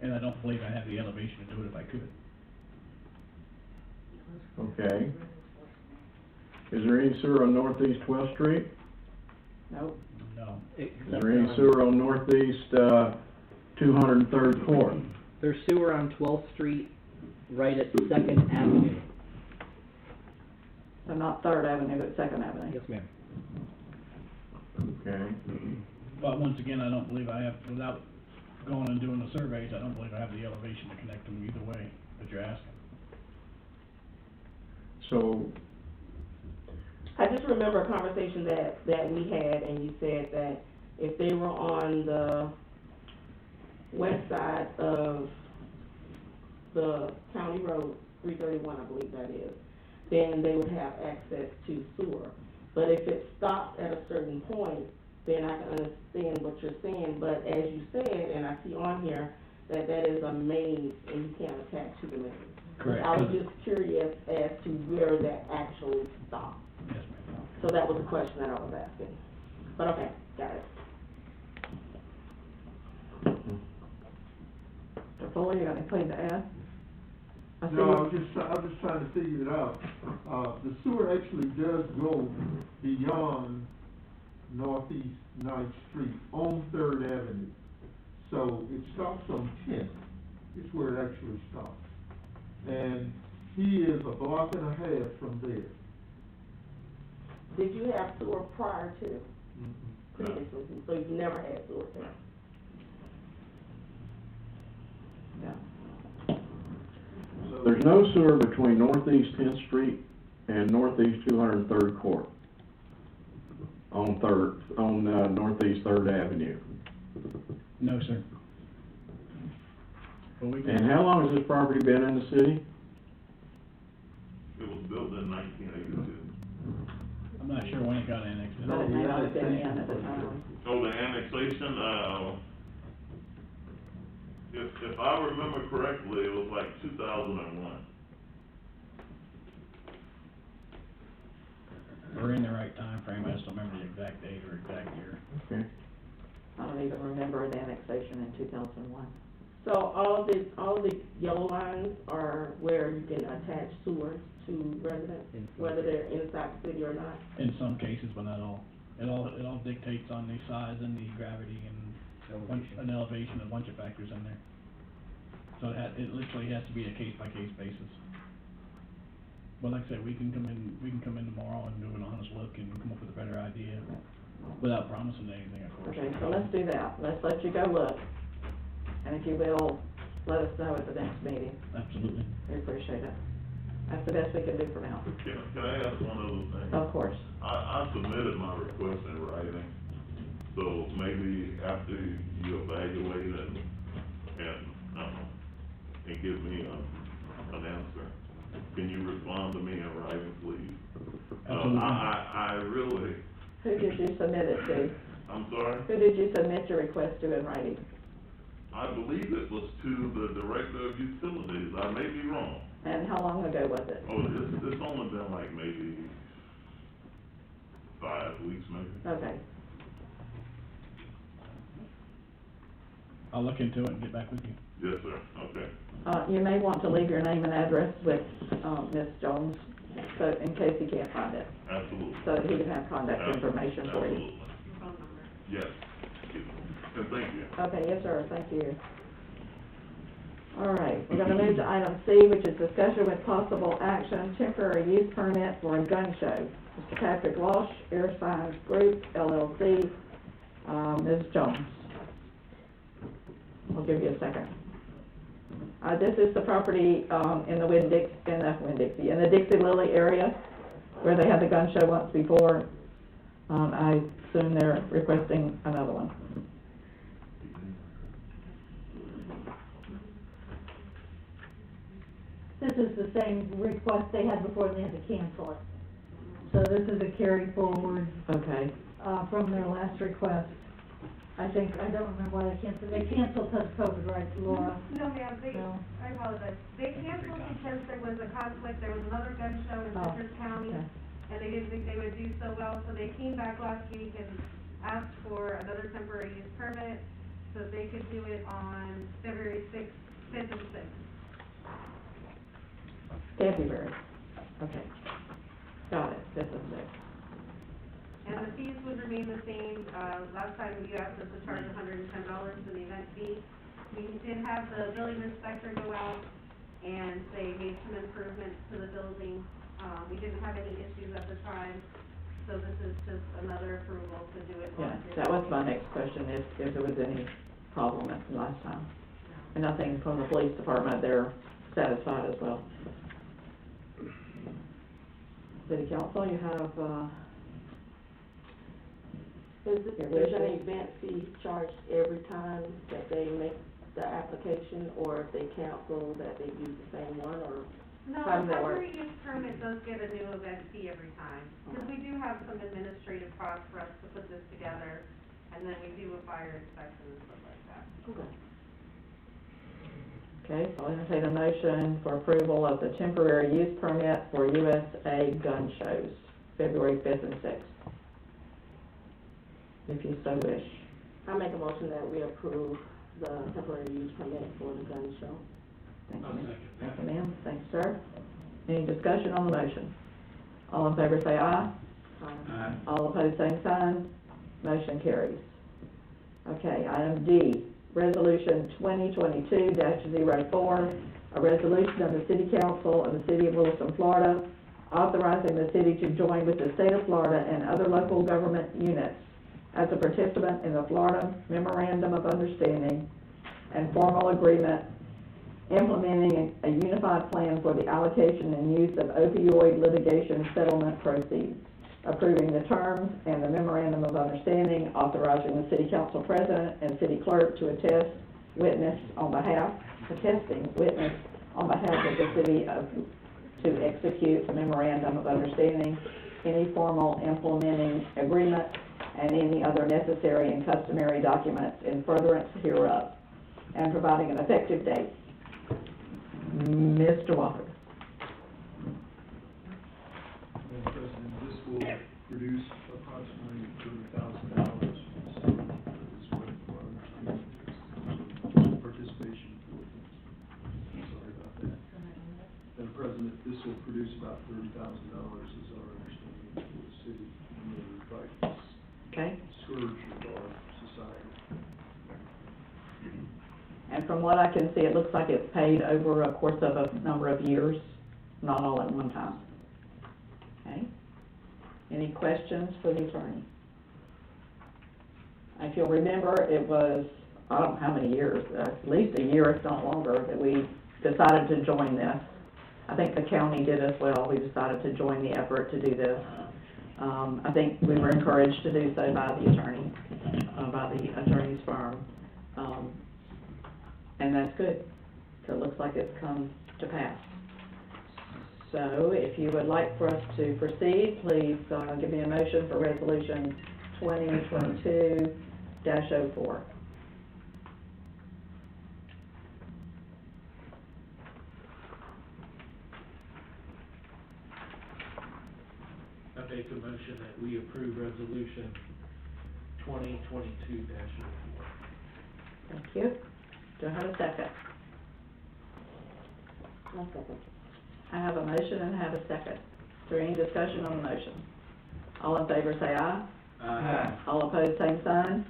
And I don't believe I have the elevation to do it if I could. Okay. Is there any sewer on northeast 12th Street? Nope. No. Is there any sewer on northeast, 203rd Court? There's sewer on 12th Street, right at 2nd Avenue. So not Third Avenue, but Second Avenue. Yes, ma'am. Okay. But once again, I don't believe I have, without going and doing the surveys, I don't believe I have the elevation to connect them either way that you're asking. So, I just remember a conversation that we had, and you said that if they were on the west side of the county road, 331, I believe that is, then they would have access to sewer. But if it stopped at a certain point, then I can understand what you're saying, but as you said, and I see on here, that is a main, and you can't attach to the main. Correct. I was just curious as to where that actually stopped. Yes, ma'am. So that was the question that I was asking. But okay, got it. Mr. Fuller, you got anything to add? I see No, I you- was just trying to figure it out. The sewer actually does go beyond Northeast 9th Street on 3rd Avenue. So it stops on 10th, is where it actually stops. And he is a block and a half from there. Did you have sewer prior to previously? So you never had sewer there? Yeah. so there's no sewer between northeast 10th Street and northeast 203rd Court on northeast 3rd Avenue. No, sir. But we can. And how long has this property been in the city? It was built in 1982. I'm not sure when it got annexed. But it may not have been in at the time. Oh, the annexation, if I remember correctly, it was like 2001. We're in the right time frame. I just don't remember the exact date or exact year. Okay. I don't even remember the annexation in 2001. So all the yellow lines are where you can attach sewers to residents, whether they're inside the city or not? In some cases, but not all. It all dictates on the size and the gravity and an elevation, a bunch of factors in there. So it literally has to be a case-by-case basis. But like I said, we can come in tomorrow and do an honest look and come up with a better idea without promising anything, of course. Okay, so let's do that. Let's let you go look. And if you will, let us know at the next meeting. Absolutely. We appreciate it. That's the best we can do for now. Can I ask one other thing? Of course. I submitted my request in writing, so maybe after you evaluate it and give me an answer, can you respond to me in writing, please? I really. Who did you submit it to? I'm sorry? Who did you submit your request to in writing? I believe it was to the Director of Utilities. I may be wrong. And how long ago was it? Oh, it's only been like maybe 5 weeks, maybe. Okay. I'll look into it and get back with you. Yes, sir. Okay. You may want to leave your name and address with, Ms. Jones, so in case he can't find it. Absolutely. So that he can have contact information for you. Absolutely. Yes. And thank you. Okay, yes, sir, thank you. All right, we're gonna move to item C, which is discussion with possible action, temporary use permit for a gun show. Mr. Patrick Walsh, Air Signs Group, LLC, Ms. Jones. I'll give you a second. This is the property, in the Dixie Lily area, where they had the gun show once before. I assume they're requesting another one. This is the same request they had before, and they had to cancel it. So this is a carry forward, Okay. from their last request. I don't remember why they canceled. They canceled because of COVID, right, Laura? No, ma'am, No. I apologize. They canceled because there was a conflict, there was another gun show in Oh, Citrus County, okay. and they didn't think they would do so well, so they came back last week and asked for another temporary use permit, so they could do it on February sixth, fifth and sixth. February, okay. Got it, fifth and sixth. And the fees would remain the same. Last time you asked us to charge $110 for the event fee. We did have the building inspector go out and they made some improvements to the building. We didn't have any issues at the time, so this is just another approval to do it. Yeah, that was my next question, if there was any problem at the last time. And nothing from the police department, they're satisfied as well. City Council, you have, Is an event fee charged every time that they make the application, or if they cancel, that they use the same one, or No, how does the that work? temporary use permit does get a new event fee every time, because we do have some administrative costs for us to put this together, and then we do a fire inspection and stuff like that. okay, so I'll entertain a motion for approval of the temporary use permit for USA gun shows, February fifth and sixth. If you so wish. I make a motion that we approve the temporary use permit for the gun show. Thank you, I'll ma'am. second Thank that. you, ma'am. Thanks, sir. Any discussion on the motion? All in favor say aye. Aye. All opposed, same sign. Motion carries. Okay, item D, resolution 2022-04, a resolution of the City Council of the City of Williston, Florida, authorizing the city to join with the state of Florida and other local government units as a participant in the Florida Memorandum of Understanding and formal agreement implementing a unified plan for the allocation and use of opioid litigation settlement proceeds, approving the terms and the memorandum of understanding, authorizing the city council president and city clerk to attesting witness on behalf of the city to execute the memorandum of understanding, any formal implementing agreement, and any other necessary and customary documents in furtherance hereof, and providing an effective date. Mr. Walker. Madam President, this will produce approximately $30,000 for our participation for this. Sorry about that. Madam President, this will produce about $30,000 is our understanding for the city in order to fight this Okay. scourge of our society. And from what I can see, it looks like it's paid over a course of a number of years, not all at one time. Okay? Any questions for the attorney? If you'll remember, it was, I don't know how many years, at least a year, if not longer, that we decided to join this. I think the county did as well. We decided to join the effort to do this. I think we were encouraged to do so by the attorney, by the attorney's firm. And that's good. So it looks like it's come to pass. So if you would like for us to proceed, please give me a motion for resolution 2022-04. I make a motion that we approve resolution 2022-04. Thank you. Do I have a second? I'll second. I have a motion and I have a second. Is there any discussion on the motion? All in favor say aye. Aye. All opposed, same sign.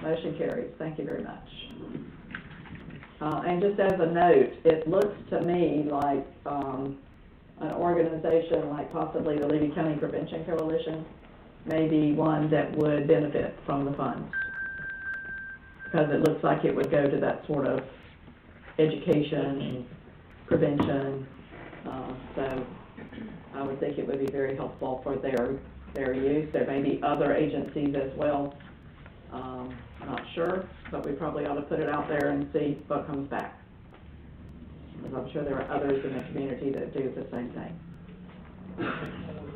Motion carries. Thank you very much. And just as a note, it looks to me like an organization like possibly the Levy County Prevention Coalition may be one that would benefit from the funds, because it looks like it would go to that sort of education and prevention. So I would think it would be very helpful for their use. There may be other agencies as well. Not sure, but we probably ought to put it out there and see what comes back, because I'm sure there are others in the community that do the same thing.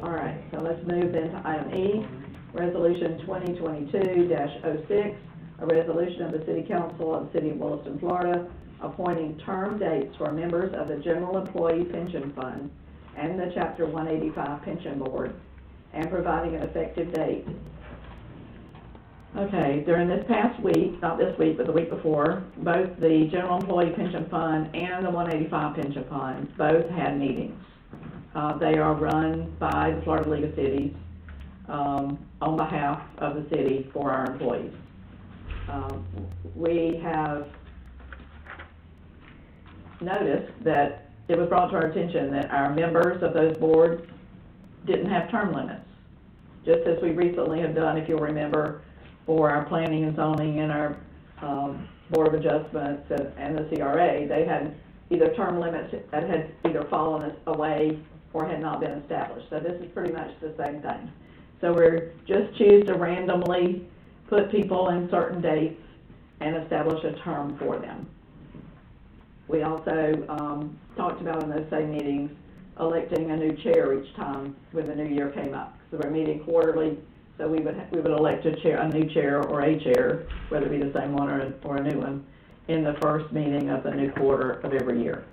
All right, so let's move then to item E, resolution 2022-06, a resolution of the City Council of the City of Williston, Florida, appointing term dates for members of the General Employee Pension Fund and the Chapter 185 Pension Board, and providing an effective date. Okay, during this past week, not this week, but the week before, both the General Employee Pension Fund and the 185 Pension Fund both had meetings. They are run by the Florida League of Cities, on behalf of the city for our employees. We have noticed that it was brought to our attention that our members of those boards didn't have term limits. Just as we recently have done, if you'll remember, for our planning and zoning and our Board of Adjustments and the CRA, they had either term limits that had either fallen away or had not been established. So this is pretty much the same thing. So we're just choose to randomly put people in certain dates and establish a term for them. We also talked about in those same meetings electing a new chair each time when the new year came up. So we're meeting quarterly, so we would elect a new chair or a chair, whether it be the same one or a new one, in the first meeting of the new quarter of every year.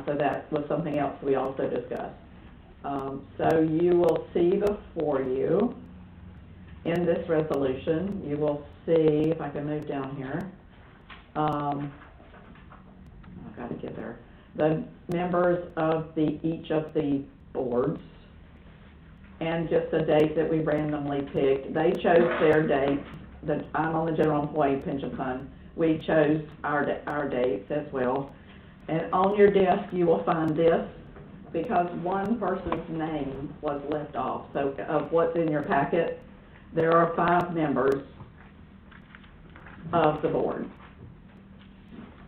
So that was something else we also discussed. So you will see before you, in this resolution, you will see, if I can move down here, I've got to get there, the members of each of the boards, and just a date that we randomly picked. They chose their dates. I'm on the General Employee Pension Fund. We chose our dates as well. And on your desk, you will find this, because one person's name was left off. So of what's in your packet, there are 5 members of the board,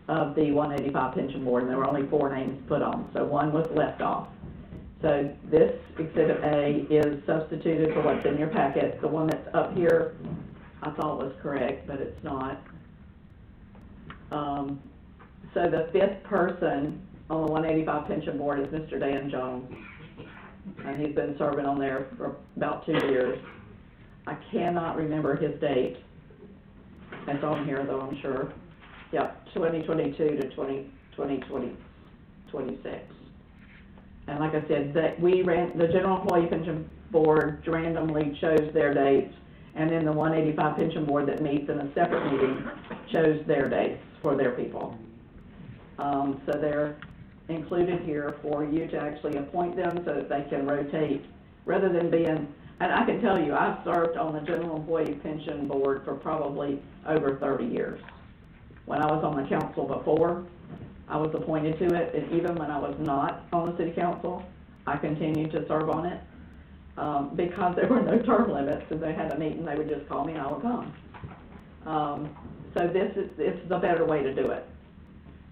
of the 185 Pension Board, and there were only 4 names put on, so one was left off. So this Exhibit A is substituted for what's in your packet. The one that's up here, I thought was correct, but it's not. So the 5th person on the 185 Pension Board is Mr. Dan Jones, and he's been serving on there for about 2 years. I cannot remember his date. It's on here though, I'm sure. Yep, 2022 to 2026. And like I said, the General Employee Pension Board randomly chose their dates, and then the 185 Pension Board that meets in a separate meeting chose their dates for their people. So they're included here for you to actually appoint them so that they can rotate, rather than being, and I can tell you, I've served on the General Employee Pension Board for probably over 30 years. When I was on the council before, I was appointed to it, and even when I was not on the city council, I continued to serve on it, because there were no term limits. If they had a meeting, they would just call me and I would come. So it's the better way to do it.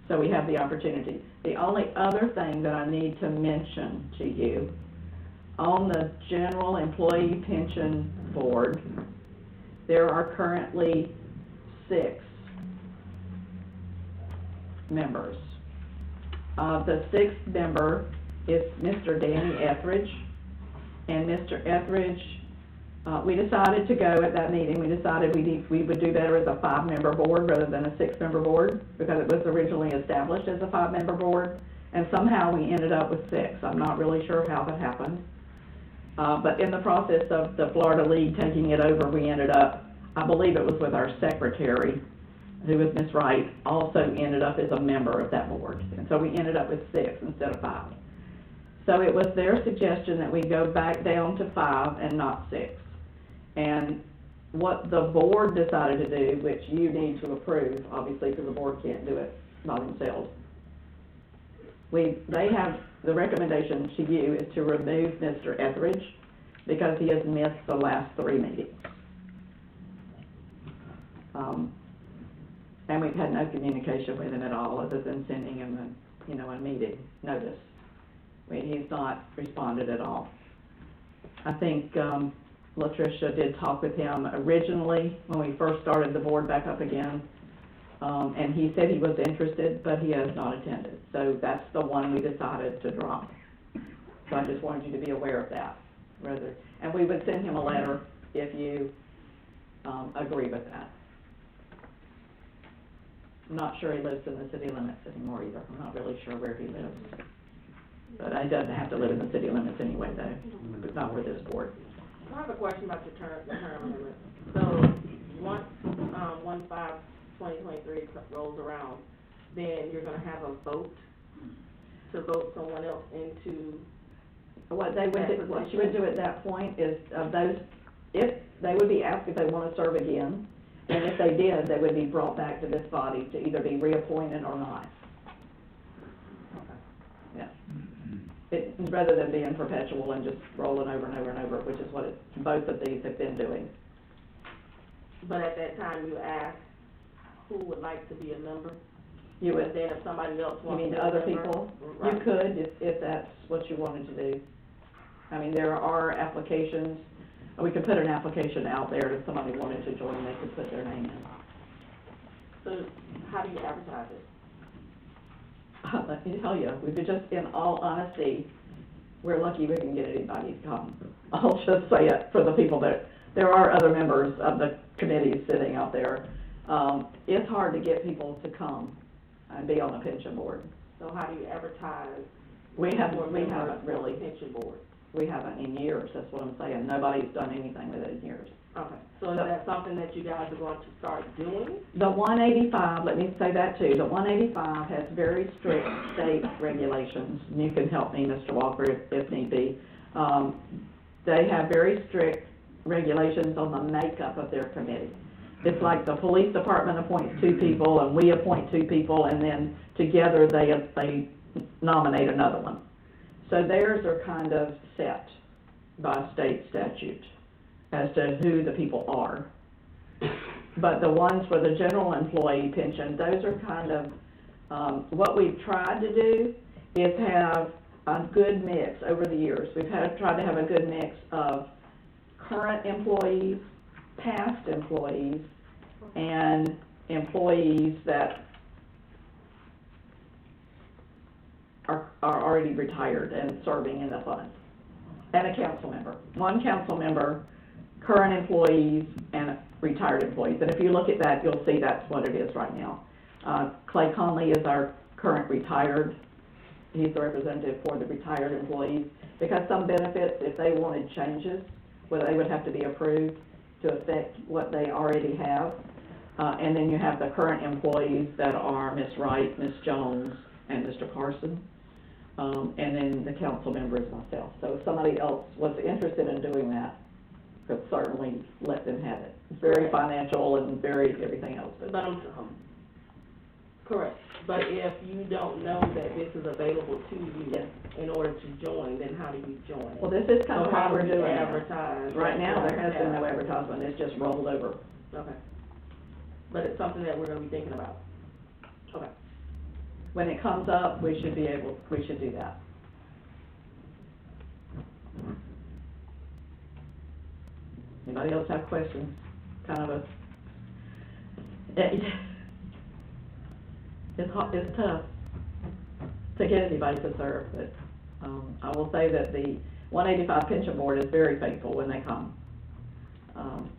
So we have the opportunity. The only other thing that I need to mention to you, on the General Employee Pension Board, there are currently 6 members. The 6th member is Mr. Danny Etheridge, and Mr. Etheridge, we decided to go at that meeting, we decided we would do better as a 5-member board rather than a 6-member board, because it was originally established as a 5-member board, and somehow we ended up with 6. I'm not really sure how that happened. But in the process of the Florida League taking it over, we ended up, I believe it was with our secretary, who was Ms. Wright, also ended up as a member of that board. And so we ended up with 6 instead of 5. So it was their suggestion that we go back down to 5 and not 6. And what the board decided to do, which you need to approve, obviously, because the board can't do it by themselves, they have, the recommendation to you is to remove Mr. Etheridge because he has missed the last 3 meetings. And we've had no communication with him at all, other than sending him a meeting notice. He's not responded at all. I think Latricia did talk with him originally when we first started the board back up again, and he said he was interested, but he has not attended. So that's the one we decided to drop. So I just wanted you to be aware of that. And we would send him a letter if you agree with that. I'm not sure he lives in the city limits anymore either. I'm not really sure where he lives. But he doesn't have to live in the city limits anyway, though, but not for this board. I have a question about the term limit. So once, 1/5/2023 rolls around, then you're gonna have a vote to vote someone else into What they would that do, what you position? would do at that point is, of those, if, they would be asked if they wanna serve again, and if they did, they would be brought back to this body to either be reappointed or not. Yeah. It, rather than being perpetual and just rolling over and over and over, which is what both of these have been doing. But at that time, you ask who would like to be a member? You would, And then if somebody else you wants to mean be to a other member? people? You Right. could, if that's what you wanted to do. I mean, there are applications, we could put an application out there if somebody wanted to join, they could put their name in. So how do you advertise it? Let me tell you, we've been just, in all honesty, we're lucky we can get anybody to come. I'll just say it for the people that, there are other members of the committees sitting out there. It's hard to get people to come and be on the pension board. So how do you advertise? We haven't for members really. for the pension board? We haven't in years, that's what I'm saying. Nobody's done anything with it in years. Okay, so is that something that you guys are going to start doing? The 185, let me say that too, the 185 has very strict state regulations. And you can help me, Mr. Walker, if need be. They have very strict regulations on the makeup of their committee. It's like the police department appoints 2 people and we appoint 2 people, and then together they nominate another one. So theirs are kind of set by state statute as to who the people are. But the ones for the general employee pension, those are kind of, what we've tried to do is have a good mix over the years. We've tried to have a good mix of current employees, past employees, and employees that are already retired and serving in the fund, and a council member. 1 council member, current employees, and retired employees. And if you look at that, you'll see that's what it is right now. Clay Conley is our current retired. He's the representative for the retired employees, because some benefits, if they wanted changes, well, they would have to be approved to affect what they already have. And then you have the current employees that are Ms. Wright, Ms. Jones, and Mr. Carson. And then the council member is myself. So if somebody else was interested in doing that, could certainly let them have it. It's very financial and very everything else. But correct. But if you don't know that this is available to you in order to join, then how do you join? Well, this is kind of how we're doing it. Advertise. Right now, there has been no advertisement. It's just rolled over. Okay. But it's something that we're gonna be thinking about. Okay. When it comes up, we should do that. Anybody else have questions? Kind of it's tough to get anybody to serve, but, I will say that the 185 pension board is very faithful when they come.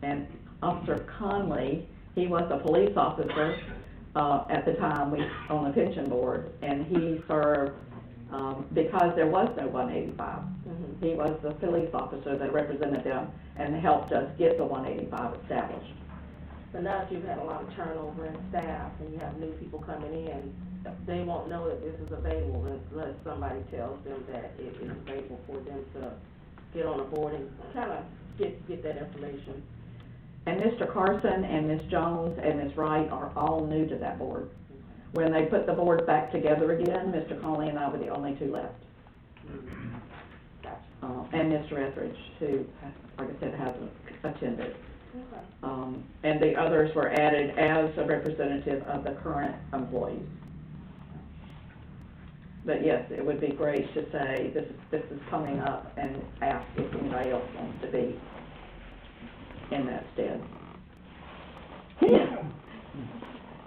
And Officer Conley, he was a police officer, at the time on the pension board, and he served, because there was no 185. He was the police officer that represented them and helped us get the 185 established. So now that you've had a lot of turnover in staff and you have new people coming in, they won't know that this is available unless somebody tells them that it is available for them to get on a board and kind of get that information. And Mr. Carson and Ms. Jones and Ms. Wright are all new to that board. When they put the board back together again, Mr. Conley and I were the only 2 left. And Mr. Etheridge, who, like I said, hasn't attended. Okay. And the others were added as a representative of the current employees. But yes, it would be great to say, this is coming up, and ask if anybody else wants to be in that stead. Yeah.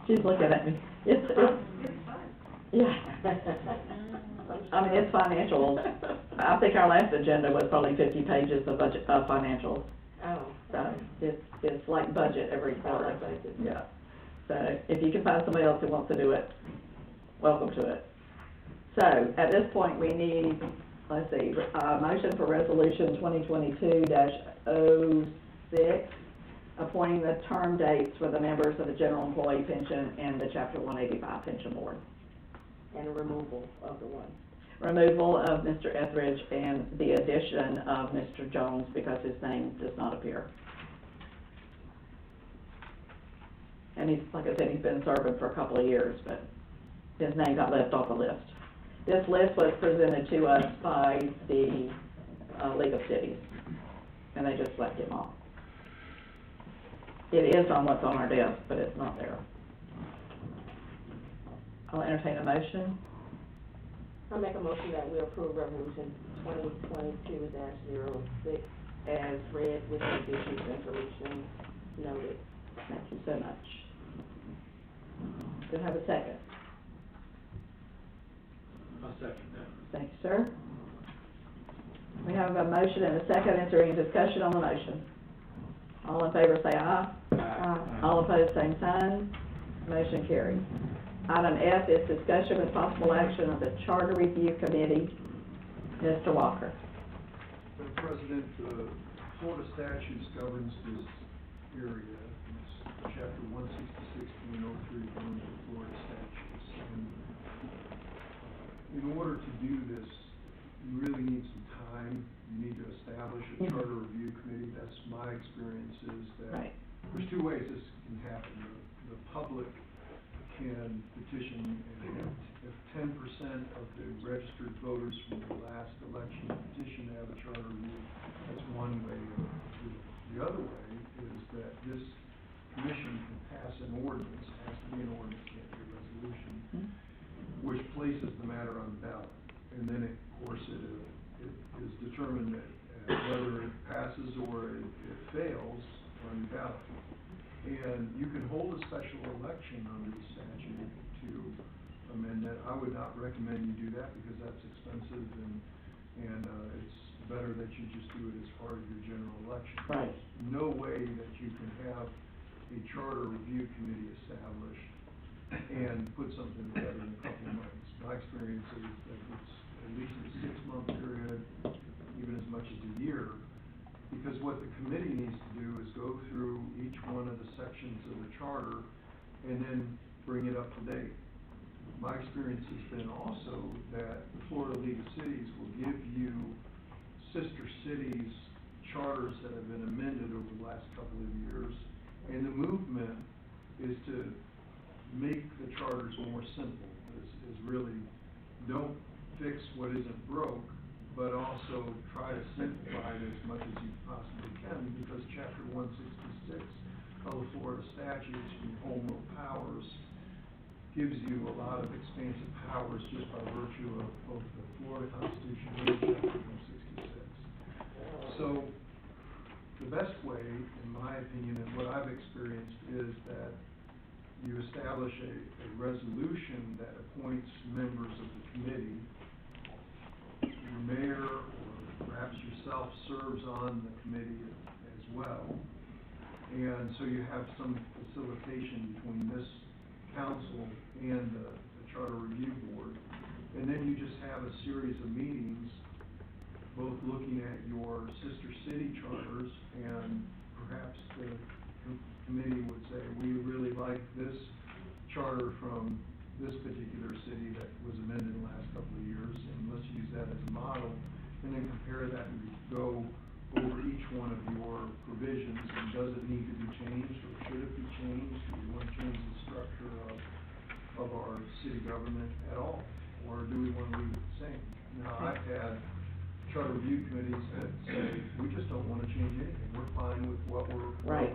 She's looking at me. It's yeah. I mean, it's financial. I think our last agenda was probably 50 pages of budget, financials. Oh. So it's like budget every quarter. Yeah. So if you can find somebody else who wants to do it, welcome to it. So at this point, we need, let's see, motion for resolution 2022-06, appointing the term dates for the members of the general employee pension and the chapter 185 pension board. And removal of the one. Removal of Mr. Etheridge and the addition of Mr. Jones because his name does not appear. And he's, like I said, he's been serving for a couple of years, but his name got left off the list. This list was presented to us by the League of Cities, and they just left him off. It is on what's on our desk, but it's not there. I'll entertain a motion. I make a motion that we approve resolution 2022-06 as read with the additions and deletions noted. Thank you so much. Do I have a second? I'll second that. Thank you, sir. We have a motion and a second. Is there any discussion on the motion? All in favor say aye. Aye. All opposed, same sign. Motion carried. Item F is discussion with possible action of the Charter Review Committee. Mr. Walker. Madam President, Florida statutes governs this area. It's chapter 166.03 of the Florida statutes. And in order to do this, you really need some time. You need to establish a charter review committee. That's my experience is that there's two ways this can happen. The public can petition, and if 10% of the registered voters from the last election petition to have a charter review, that's one way of doing it. The other way is that this commission can pass an ordinance, has to be an ordinance, can't be a resolution, which places the matter on the ballot. And then, of course, it is determined that whether it passes or it fails on the ballot. And you can hold a special election under the statute to amend that. I would not recommend you do that because that's expensive and it's better that you just do it as part of your general election. Right. There's no way that you can have a charter review committee established and put something together in a couple of months. My experience is that it's at least a 6-month period, even as much as a year, because what the committee needs to do is go through each one of the sections of the charter and then bring it up to date. My experience has been also that the Florida League of Cities will give you sister cities charters that have been amended over the last couple of years, and the movement is to make the charters more simple, is really don't fix what isn't broke, but also try to simplify it as much as you possibly can, because chapter 166 of the Florida statutes from home rule powers gives you a lot of expansive powers just by virtue of both the Florida Constitution and chapter 166. So the best way, in my opinion, and what I've experienced, is that you establish a resolution that appoints members of the committee. Your mayor or perhaps yourself serves on the committee as well. And so you have some facilitation between this council and the Charter Review Board. And then you just have a series of meetings, both looking at your sister city charters, and perhaps the committee would say, we really like this charter from this particular city that was amended in the last couple of years, and let's use that as a model, and then compare that and go over each one of your provisions, and does it need to be changed, or should it be changed? Do we want to change the structure of our city government at all, or do we want to leave it the same? Now, I've had charter review committees that say, we just don't want to change anything, we're fine with what we're at.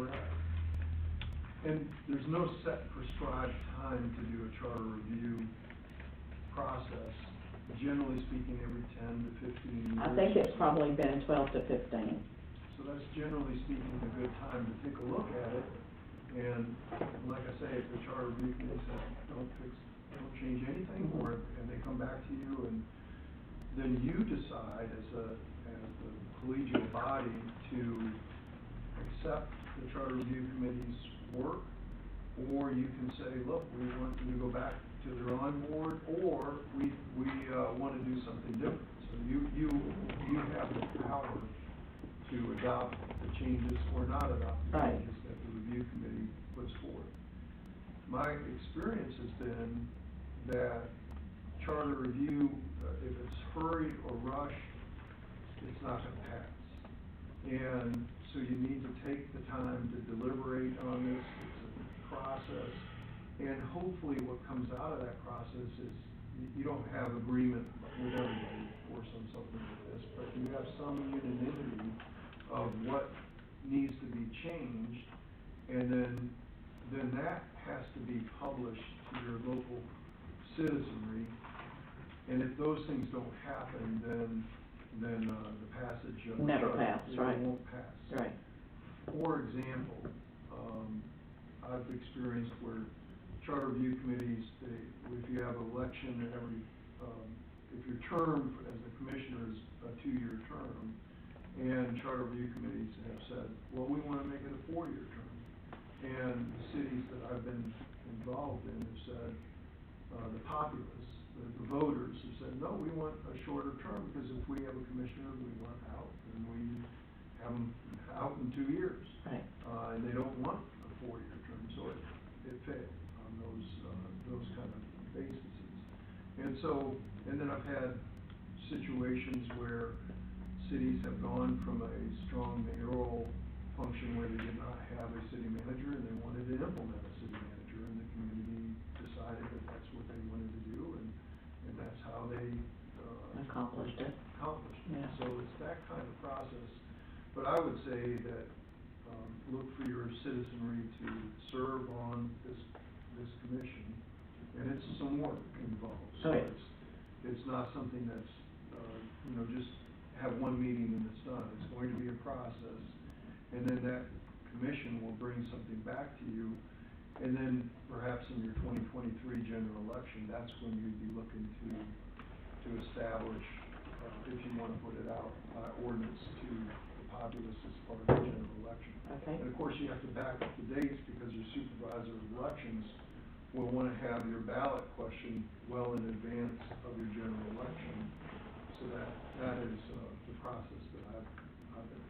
And there's no set prescribed time to do a charter review process. Generally speaking, every 10 to 15 years. I think it's probably been 12 to 15. So that's generally speaking a good time to take a look at it. And like I say, if the charter review committee says, don't change anything, and they come back to you, and then you decide as the collegial body to accept the charter review committee's work, or you can say, look, we want you to go back to the drawing board, or we want to do something different. So you have the power to adopt the changes or not adopt the changes that review committee puts forth. My experience has been that charter review, if it's hurried or rushed, it's not gonna pass. And so you need to take the time to deliberate on this, it's a process. And hopefully what comes out of that process is, you don't have agreement with everybody, of course, on something like this, but you have some unanimity of what needs to be changed, and then that has to be published to your local citizenry. And if those things don't happen, then the passage of the Never charter, pass, right. it won't pass. Right. For example, I've experienced where charter review committees, if you have election every, if your term as a commissioner is a 2-year term, and charter review committees have said, well, we wanna make it a 4-year term. And the cities that I've been involved in have said, the populace, the voters have said, no, we want a shorter term, because if we have a commissioner we want out, and we have them out in 2 years. Right. And they don't want a 4-year term, so it failed on those kind of bases. And so, and then I've had situations where cities have gone from a strong mayoral function where they did not have a city manager, and they wanted to implement a city manager, and the community decided that that's what they wanted to do, and that's how they, Accomplished it. Yeah. So it's that kind of process. But I would say that, look for your citizenry to serve on this commission, and it's some work involved. So Right. it's not something that's, just have one meeting and it's done. It's going to be a process, and then that commission will bring something back to you, and then perhaps in your 2023 general election, that's when you'd be looking to establish, if you wanna put it out, ordinance to the populace as part of the general election. Okay. And of course, you have to back up the dates, because your supervisor of elections will wanna have your ballot question well in advance of your general election. So that is, the process that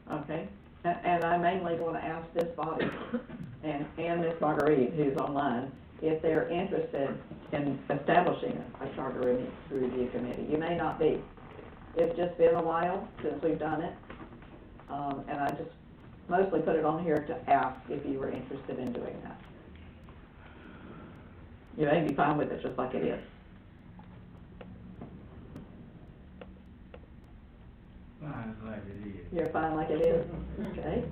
I've been. Okay, and I mainly want to ask this body and Ms. Marguerite, who's online, if they're interested in establishing a charter review committee. You may not be. It's just been a while since we've done it. And I just mostly put it on here to ask if you were interested in doing that. You may be fine with it just like it is. Fine like it is. You're fine like it is? Okay.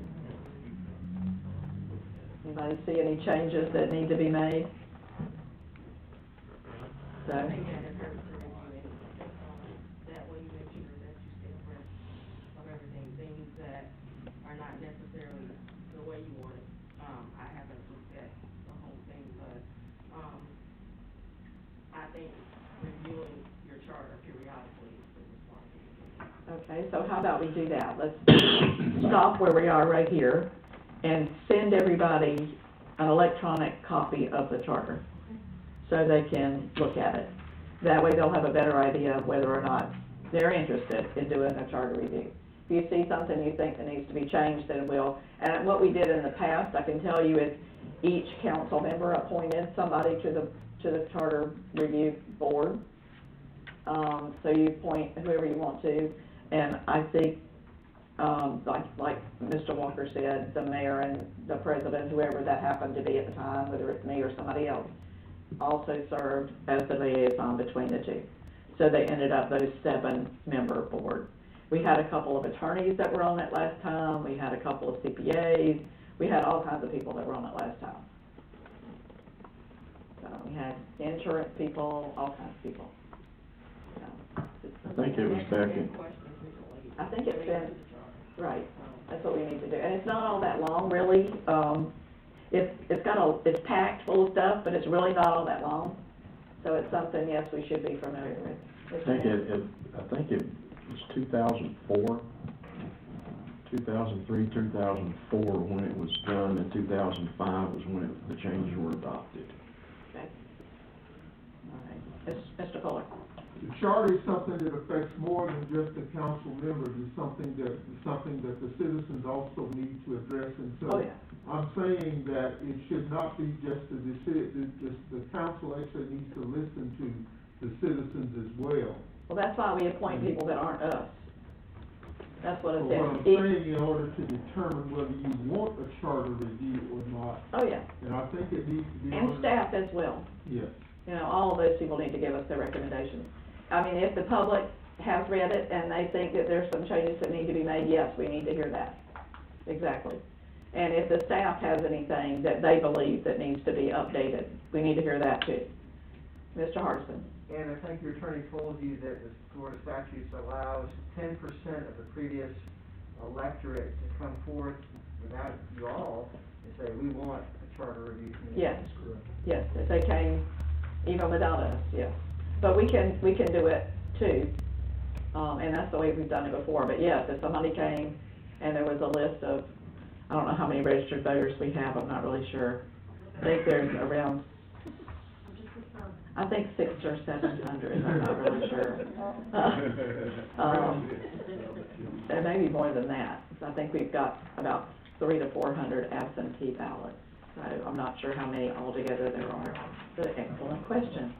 Anybody see any changes that need to be made? So, That way you make sure that you stay abreast of everything, things that are not necessarily the way you want it. I haven't looked at the whole thing, but, I think reviewing your charter periodically is responsible. okay, so how about we do that? Let's stop where we are right here and send everybody an electronic copy of the charter so they can look at it. That way they'll have a better idea of whether or not they're interested in doing a charter review. If you see something you think that needs to be changed, then we'll, and what we did in the past, I can tell you, is each council member appointed somebody to the charter review board. So you appoint whoever you want to, and I think, like Mr. Walker said, the mayor and the president, whoever that happened to be at the time, whether it's me or somebody else, also served as the liaison between the two. So they ended up those 7-member board. We had a couple of attorneys that were on it last time, we had a couple of CPAs, we had all kinds of people that were on it last time. So we had insurance people, all kinds of people. So, I think it was back in, I think it's been, right, that's what we need to do, and it's not all that long, really. It's packed full of stuff, but it's really not all that long, so it's something, yes, we should be familiar with. I think it was 2004, 2003, 2004 when it was done, and 2005 was when the changes were adopted. Okay. All right, Mr. Fuller. The charter is something that affects more than just the council members, it's something that the citizens also need to address, and so. Oh, yeah. I'm saying that it should not be just the council actually needs to listen to the citizens as well. Well, that's why we appoint people that aren't us. That's what it So says. what I'm saying, in order to determine whether you want a charter review or not, Oh, yeah. and I think it needs to be. And staff as well. Yes. You know, all of those people need to give us their recommendations. I mean, if the public has read it and they think that there's some changes that need to be made, yes, we need to hear that. Exactly. And if the staff has anything that they believe that needs to be updated, we need to hear that too. Mr. Hardison? And I think your attorney told you that the Florida statutes allows 10% of the previous electorate to come forth without you all and say, we want a charter review committee. Yes. Yes, if they came even without us, yes. But we can do it too, and that's the way we've done it before. But yes, if somebody came and there was a list of, I don't know how many registered voters we have, I'm not really sure. I think there's around, I think 600 or 700, I'm not really sure. And maybe more than that. So I think we've got about 300 to 400 absentee ballots. So I'm not sure how many altogether there are. But excellent question.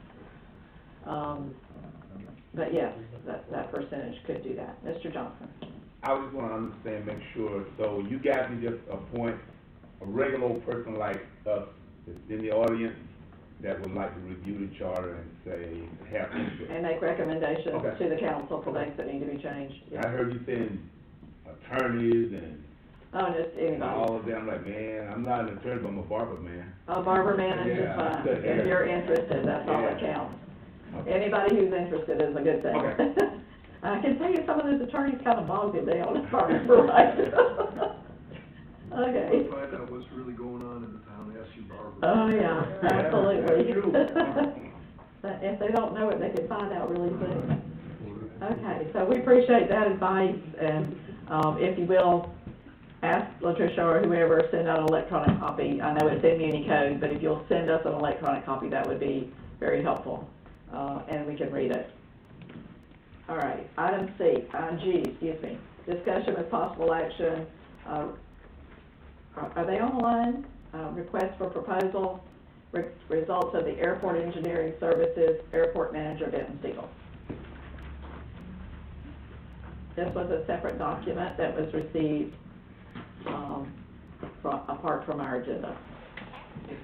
But yes, that percentage could do that. Mr. Johnson? I just want to understand, make sure, so you guys can just appoint a regular old person like us that's in the audience that would like to review the charter and say, have input. And make recommendations Okay. to the council for things that need to be changed. I heard you saying attorneys and Oh, just anybody. all of them, like, man, I'm not an attorney, but I'm a barber, man. Oh, barber man is just Yeah. fine. If you're interested, that's all that Yeah. counts. Anybody who's interested is a good thing. Okay. I can tell you some of those attorneys kind of bogged it down, if I remember right. Okay. Find out what's really going on in the town, ask your barber. Oh, yeah, absolutely. That's true. But if they don't know it, they can find out really soon. Okay, so we appreciate that advice, and, if you will, ask Latricia or whoever, send out an electronic copy. I know it's in Unicode, but if you'll send us an electronic copy, that would be very helpful, and we can read it. All right, item G, discussion with possible action, are they on the line? Request for proposal, results of the Airport Engineering Services, Airport Manager Denton Siegel. This was a separate document that was received, apart from our agenda. Yes,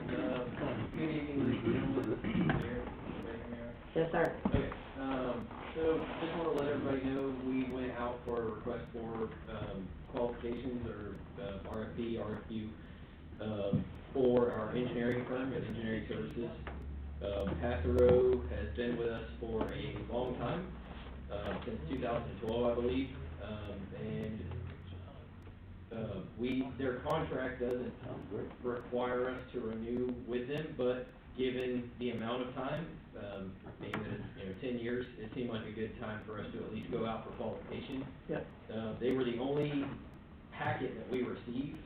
ma'am. Good evening, gentlemen. Mayor. Yes, sir. Okay, so just want to let everybody know, we went out for a request for, qualifications or, RFP, RFQ, for our engineering firm at Engineering Services. Passero has been with us for a long time, since 2012, I believe, and their contract doesn't require us to renew with them, but given the amount of time, being that it's, 10 years, it seemed like a good time for us to at least go out for qualification. Yep. They were the only packet that we received,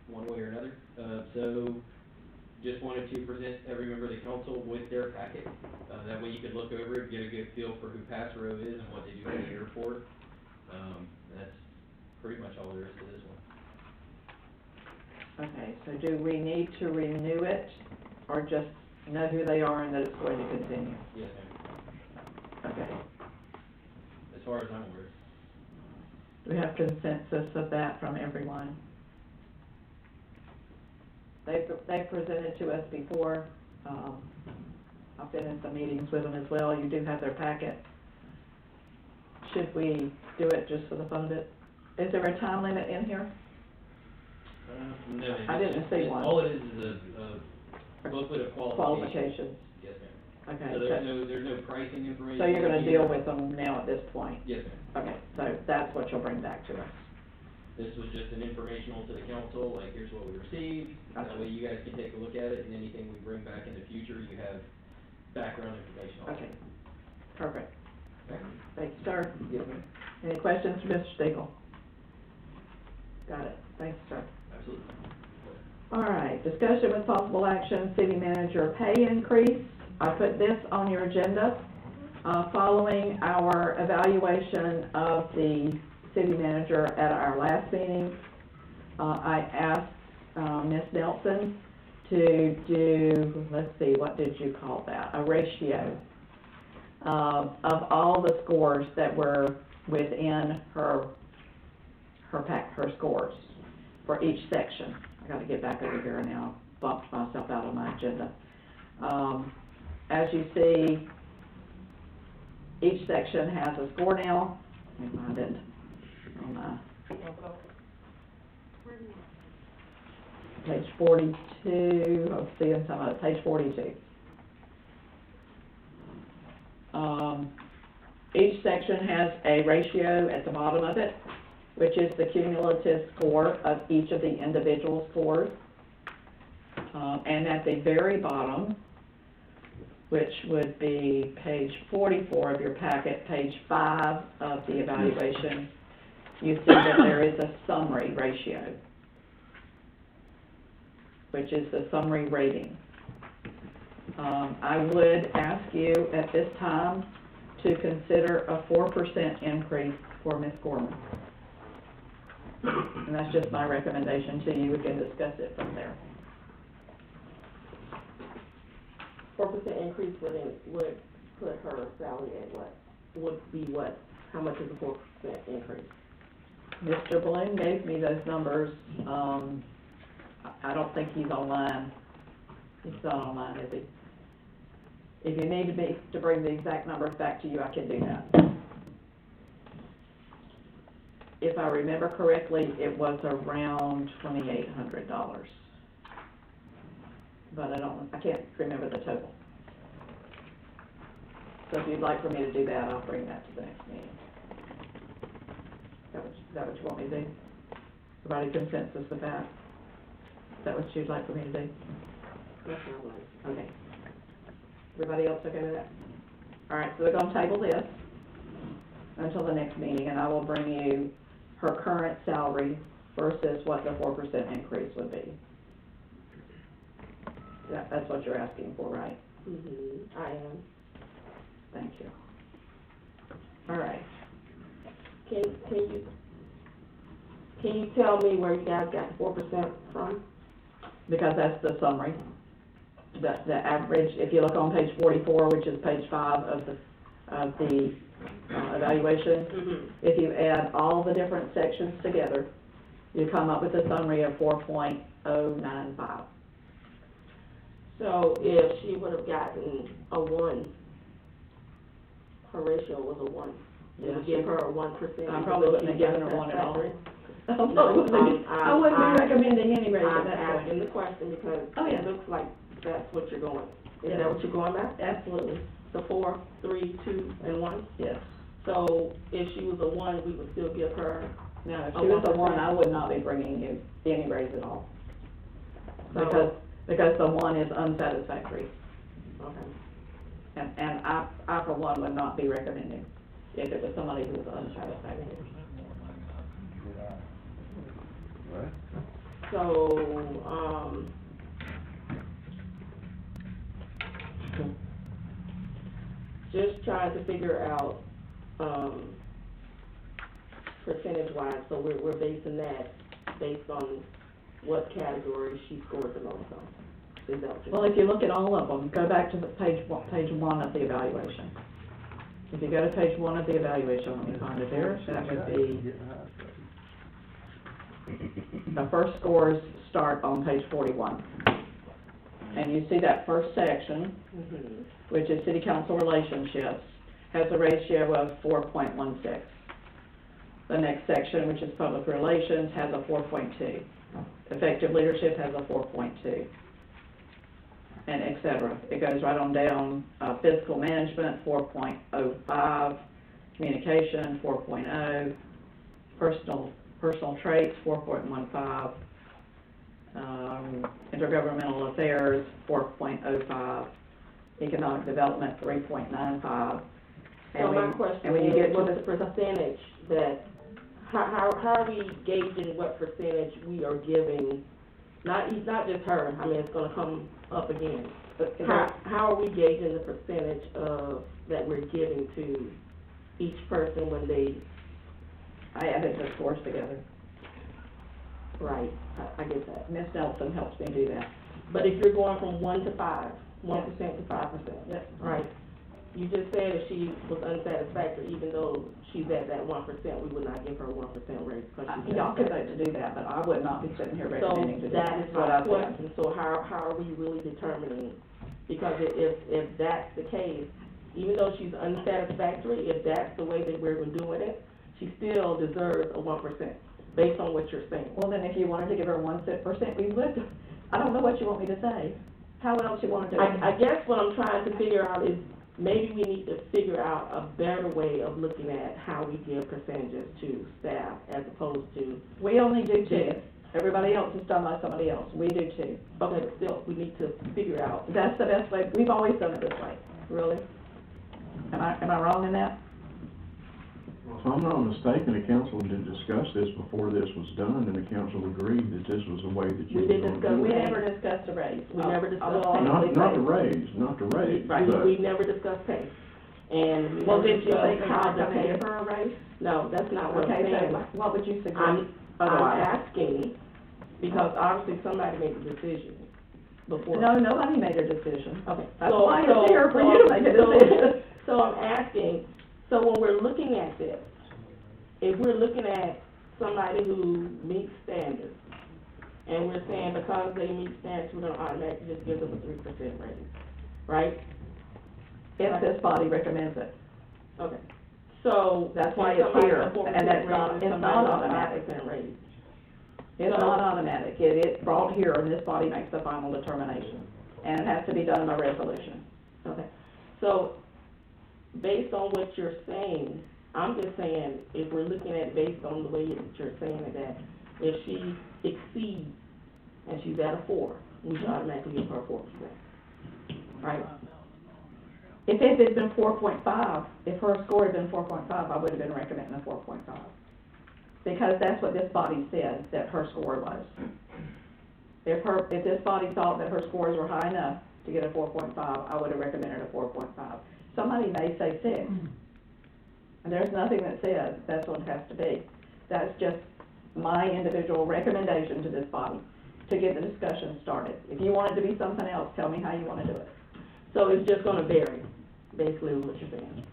one way or another. So just wanted to present every member of the council with their packet. That way you could look over it, get a good feel for who Passero is and what they do at the airport. That's pretty much all there is to this one. Okay, so do we need to renew it, or just know who they are and that it's going to continue? Yes, ma'am. Okay. As far as I'm aware. Do we have consensus of that from everyone? They've presented to us before. I've been in some meetings with them as well. You do have their packet. Should we do it just for the fun of it? Is there a time limit in here? No, I didn't see one. All it is a booklet of qualifications. Qualifications. Yes, ma'am. Okay. So there's no pricing information. So you're gonna deal with them now at this point? Yes, ma'am. Okay, so that's what you'll bring back to us. This was just an informational to the council, like, here's what we received. Gotcha. That way you guys can take a look at it, and anything we bring back in the future, you have background information on it. Okay, perfect. Okay. Thank you, sir. Yes, ma'am. Any questions for Mr. Stiegel? Got it. Thanks, sir. Absolutely. All right, discussion with possible action, city manager pay increase. I put this on your agenda, following our evaluation of the city manager at our last meeting. I asked, Ms. Nelson to do, let's see, what did you call that? A ratio, of all the scores that were within her scores for each section. I gotta get back over here now, bumped myself out of my agenda. As you see, each section has a score now. Let me find it on my page 42. I'll see in some of it, page 42. Each section has a ratio at the bottom of it, which is the cumulative score of each of the individual scores. And at the very bottom, which would be page 44 of your packet, page 5 of the evaluation, you see that there is a summary ratio, which is the summary rating. I would ask you at this time to consider a 4% increase for Ms. Gorman. And that's just my recommendation to you. We can discuss it from there. 4% increase would put her salary at what? Would be what? How much is a 4% increase? Mr. Bloom gave me those numbers. I don't think he's online. He's not online, is he? If you need me to bring the exact numbers back to you, I can do that. If I remember correctly, it was around $2,800. But I can't remember the total. So if you'd like for me to do that, I'll bring that to the next meeting. Is that what you want me to do? Everybody consensus with that? Is that what you'd like for me to do? That's what I like. Okay. Everybody else okay with that? All right, so we're gonna table this until the next meeting, and I will bring you her current salary versus what the 4% increase would be. Yeah, that's what you're asking for, right? Mm-hmm, I am. Thank you. All right. Can you tell me where you guys got 4% from? Because that's the summary. The average, if you look on page 44, which is page 5 of the evaluation, if you add all the different sections together, you come up with a summary of 4.095. So if she would have gotten a 1, her ratio was a 1, it would give her a 1%. I probably wouldn't have given her 1 at all. I I wouldn't be recommending any raise at I'm that point. asking the question because yeah. it looks like that's what you're going. Is Yeah. that what you're going by? Absolutely. The 4, 3, 2, and 1? Yes. So if she was a 1, we would still give her. No, if she was a 1, I would not be bringing you any raise at all. So- Because the 1 is unsatisfactory. Okay. And I for one would not be recommending if it was somebody who was unsatisfactory. So, just trying to figure out, percentage-wise, so we're basing that based on what category she scored the most on. Is that what you're Well, if you look at all of them, go back to the page 1 of the evaluation. If you go to page 1 of the evaluation, let me find it there, that would be, the first scores start on page 41. And you see that first section, which is city council relationships, has a ratio of 4.16. The next section, which is public relations, has a 4.2. Effective leadership has a 4.2. And et cetera. It goes right on down, fiscal management, 4.05, communication, 4.0, personal traits, 4.15, intergovernmental affairs, 4.05, economic development, 3.95. So my question is, what's the percentage that, how are we gauging what percentage we are giving? Not just her, I mean, it's gonna come up again. How are we gauging the percentage of, that we're giving to each person when they, I added the scores together. right, I get that. Ms. Nelson helps me do that. But if you're going from 1 to 5, 1% to 5%, Yes. right? You just said if she was unsatisfactory, even though she's at that 1%, we would not give her a 1% raise. 'Cause she's Y'all could unsatisfied. vote to do that, but I would not be sitting here So recommending to do that. that is what my I said. question, so how are we really determining? Because if that's the case, even though she's unsatisfactory, if that's the way that we're doing it, she still deserves a 1%, based on what you're saying. Well, then if you wanted to give her 1%, we would. I don't know what you want me to say. How else you want to do it? I guess what I'm trying to figure out is, maybe we need to figure out a better way of looking at how we give percentages to staff as opposed to. We only do 2. Yes. Everybody else is done by somebody else. We do 2. Okay, but still, we need to figure out. That's the best way. We've always done it this way. Really? Am I wrong in that? If I'm not mistaken, the council did discuss this before this was done, and the council agreed that this was the way that you We were did going to discuss, do we it. never discussed a raise, we never discussed well, pay. Not the raise, Right, but. we never discussed pay. And we Well, never did you think discussed how about the going to pay. give her a raise? No, that's not what I'm Okay, saying. so what would you suggest? I'm otherwise? asking, because obviously somebody made the decision before. No, nobody made a decision. Okay. That's so- why so- it's here, for so- you to make a so- decision. So I'm asking, so when we're looking at this, if we're looking at somebody who meets standards, and we're saying because they meet standards, we're gonna automatically just give them a 3% raise, right? If this body recommends it. Okay, so. That's why if it's somebody's here, a 4% and that's raise not, and it's somebody not wants a automatic. 5% raise. It's So- not automatic. It is brought here, and this body makes the final determination. And it has to be done by resolution. Okay, so, based on what you're saying, I'm just saying, if we're looking at it based on the way that you're saying it, that if she exceeds and she's at a 4, we should automatically give her 4%, right? If it had been 4.5, if her score had been 4.5, I would have been recommending a 4.5. Because that's what this body said, that her score was. If this body thought that her scores were high enough to get a 4.5, I would have recommended a 4.5. Somebody may say 6. And there's nothing that says that's what it has to be. That's just my individual recommendation to this body to get the discussion started. If you want it to be something else, tell me how you want to do it. So it's just gonna vary, basically what you're saying.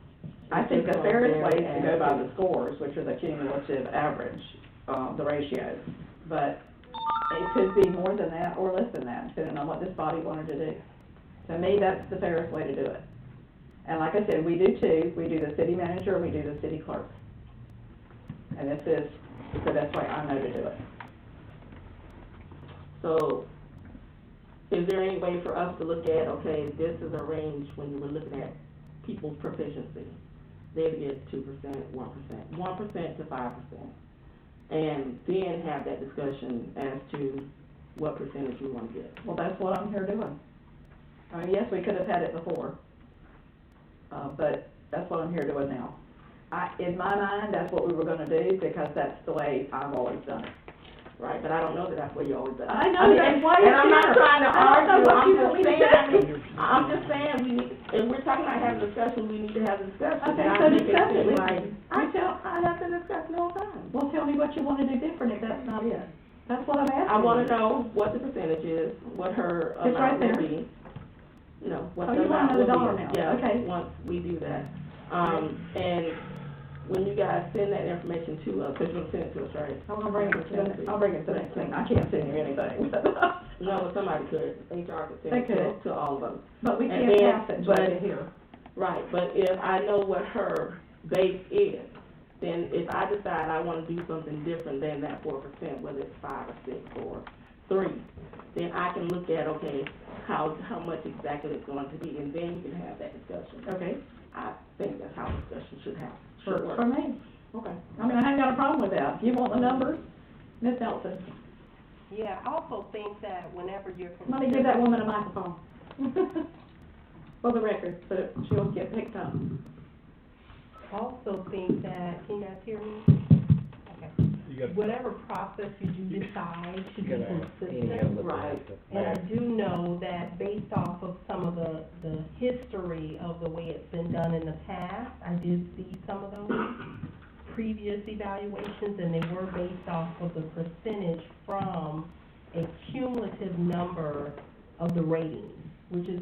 I think the It's just fairest gonna way vary is to go by as- the scores, which are the cumulative average, the ratios. But it could be more than that or less than that, depending on what this body wanted to do. To me, that's the fairest way to do it. And like I said, we do 2. We do the city manager, we do the city clerk. And this is the best way I know to do it. So, is there any way for us to look at, okay, this is a range when you were looking at people's proficiency? They'd get 2%, 1%, 1% to 5%. And then have that discussion as to what percentage we want to get. Well, that's what I'm here doing. I mean, yes, we could have had it before, but that's what I'm here doing now. In my mind, that's what we were gonna do, because that's the way I've always done it. Right, but I don't know that that's what you always do. I know, that's why you're And I'm not here. trying to I don't know argue, what you I'm want me just to saying, say. I'm just saying, we need, if we're talking about having a discussion, we need to have a discussion. Okay, And I so think it discuss it seems with like- me. I have to discuss it all the time. Well, tell me what you wanna do different if that's not it. That's what I'm asking. I wanna you. know what the percentage is, what her It's right amount will there. be. No, what Oh, the you wanna amount know will the be. dollar amount. Yeah, Okay. once we do that. And when you guys send that information to us, cause you'll send it to us, right? I'm gonna bring it to the next thing. I can't send you anything. No, but somebody could, HR could They send it could. to all of us. But we And can't then- pass it until but- we get here. Right, but if I know what her base is, then if I decide I wanna do something different than that 4%, whether it's 5 or 6 or 3, then I can look at, okay, how much exactly it's going to be, and then we can have that discussion. Okay. I think that's how discussion should happen. For me. Okay. I mean, I haven't got a problem with that. If you want the numbers, Ms. Nelson, Yeah, I also think that whenever you're let me give that woman a microphone. For the record, so that she'll get picked up. also think that, can you guys hear me? Okay. whatever process you do decide should be Gotta ask Amy how to consistent. look at Right. the And I map. do know that based off of some of the history of the way it's been done in the past, I did see some of those previous evaluations, and they were based off of the percentage from a cumulative number of the ratings, which is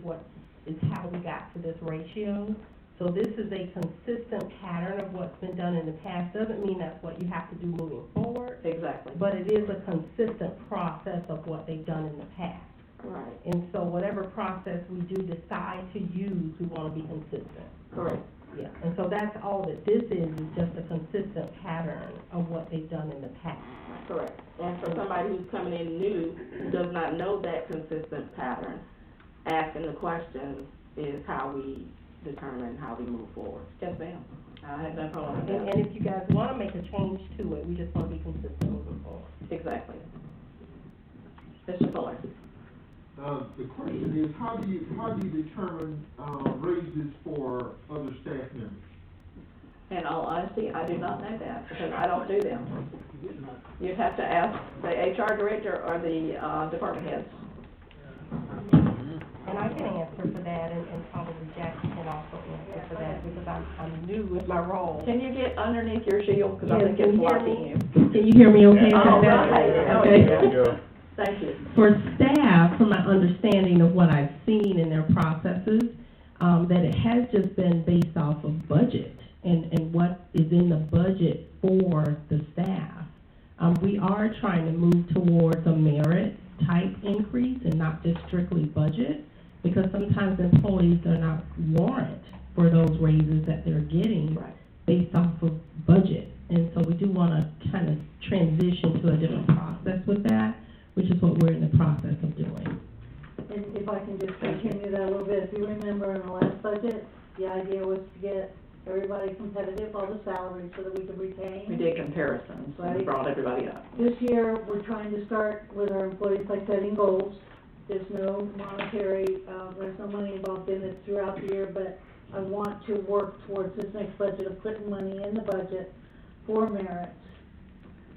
how we got to this ratio. So this is a consistent pattern of what's been done in the past. Doesn't mean that's what you have to do moving forward. Exactly. But it is a consistent process of what they've done in the past. Right. And so whatever process we do decide to use, we want to be consistent. Correct. Yeah, and so that's all that this is just a consistent pattern of what they've done in the past. Correct. And for somebody who's coming in new, who does not know that consistent pattern, asking the questions is how we determine how we move forward. Yes, ma'am. I have no problem with that. And if you guys want to make a change to it, we just want to be consistent moving forward. Exactly. Mr. Fuller. The question is, how do you determine, raises for other staff members? In all honesty, I do not know that, because I don't do them. You'd have to ask the HR director or the, department heads. And I can answer for that, and probably Jackie can also answer for that, because I'm new with my role. Can you get underneath your shield, because I Yes, think can it's you hear blocking me? you. Can you hear me okay? Is Oh, that better? right. Okay. There you go. Thank you. For staff, from my understanding of what I've seen in their processes, that it has just been based off of budget and what is in the budget for the staff. We are trying to move towards a merit type increase and not just strictly budget, because sometimes employees are not warrant for those raises that they're getting based off of budget. And so we do want to kind of transition to a different process with that, which is what we're in the process of doing. And if I can just continue that a little bit, if you remember in the last budget, the idea was to get everybody competitive, all the salaries, so that we could retain. We did comparisons, and we brought everybody up. This year, we're trying to start with our employees by setting goals. There's no monetary, there's no money involved in it throughout the year, but I want to work towards this next budget of putting money in the budget for merits.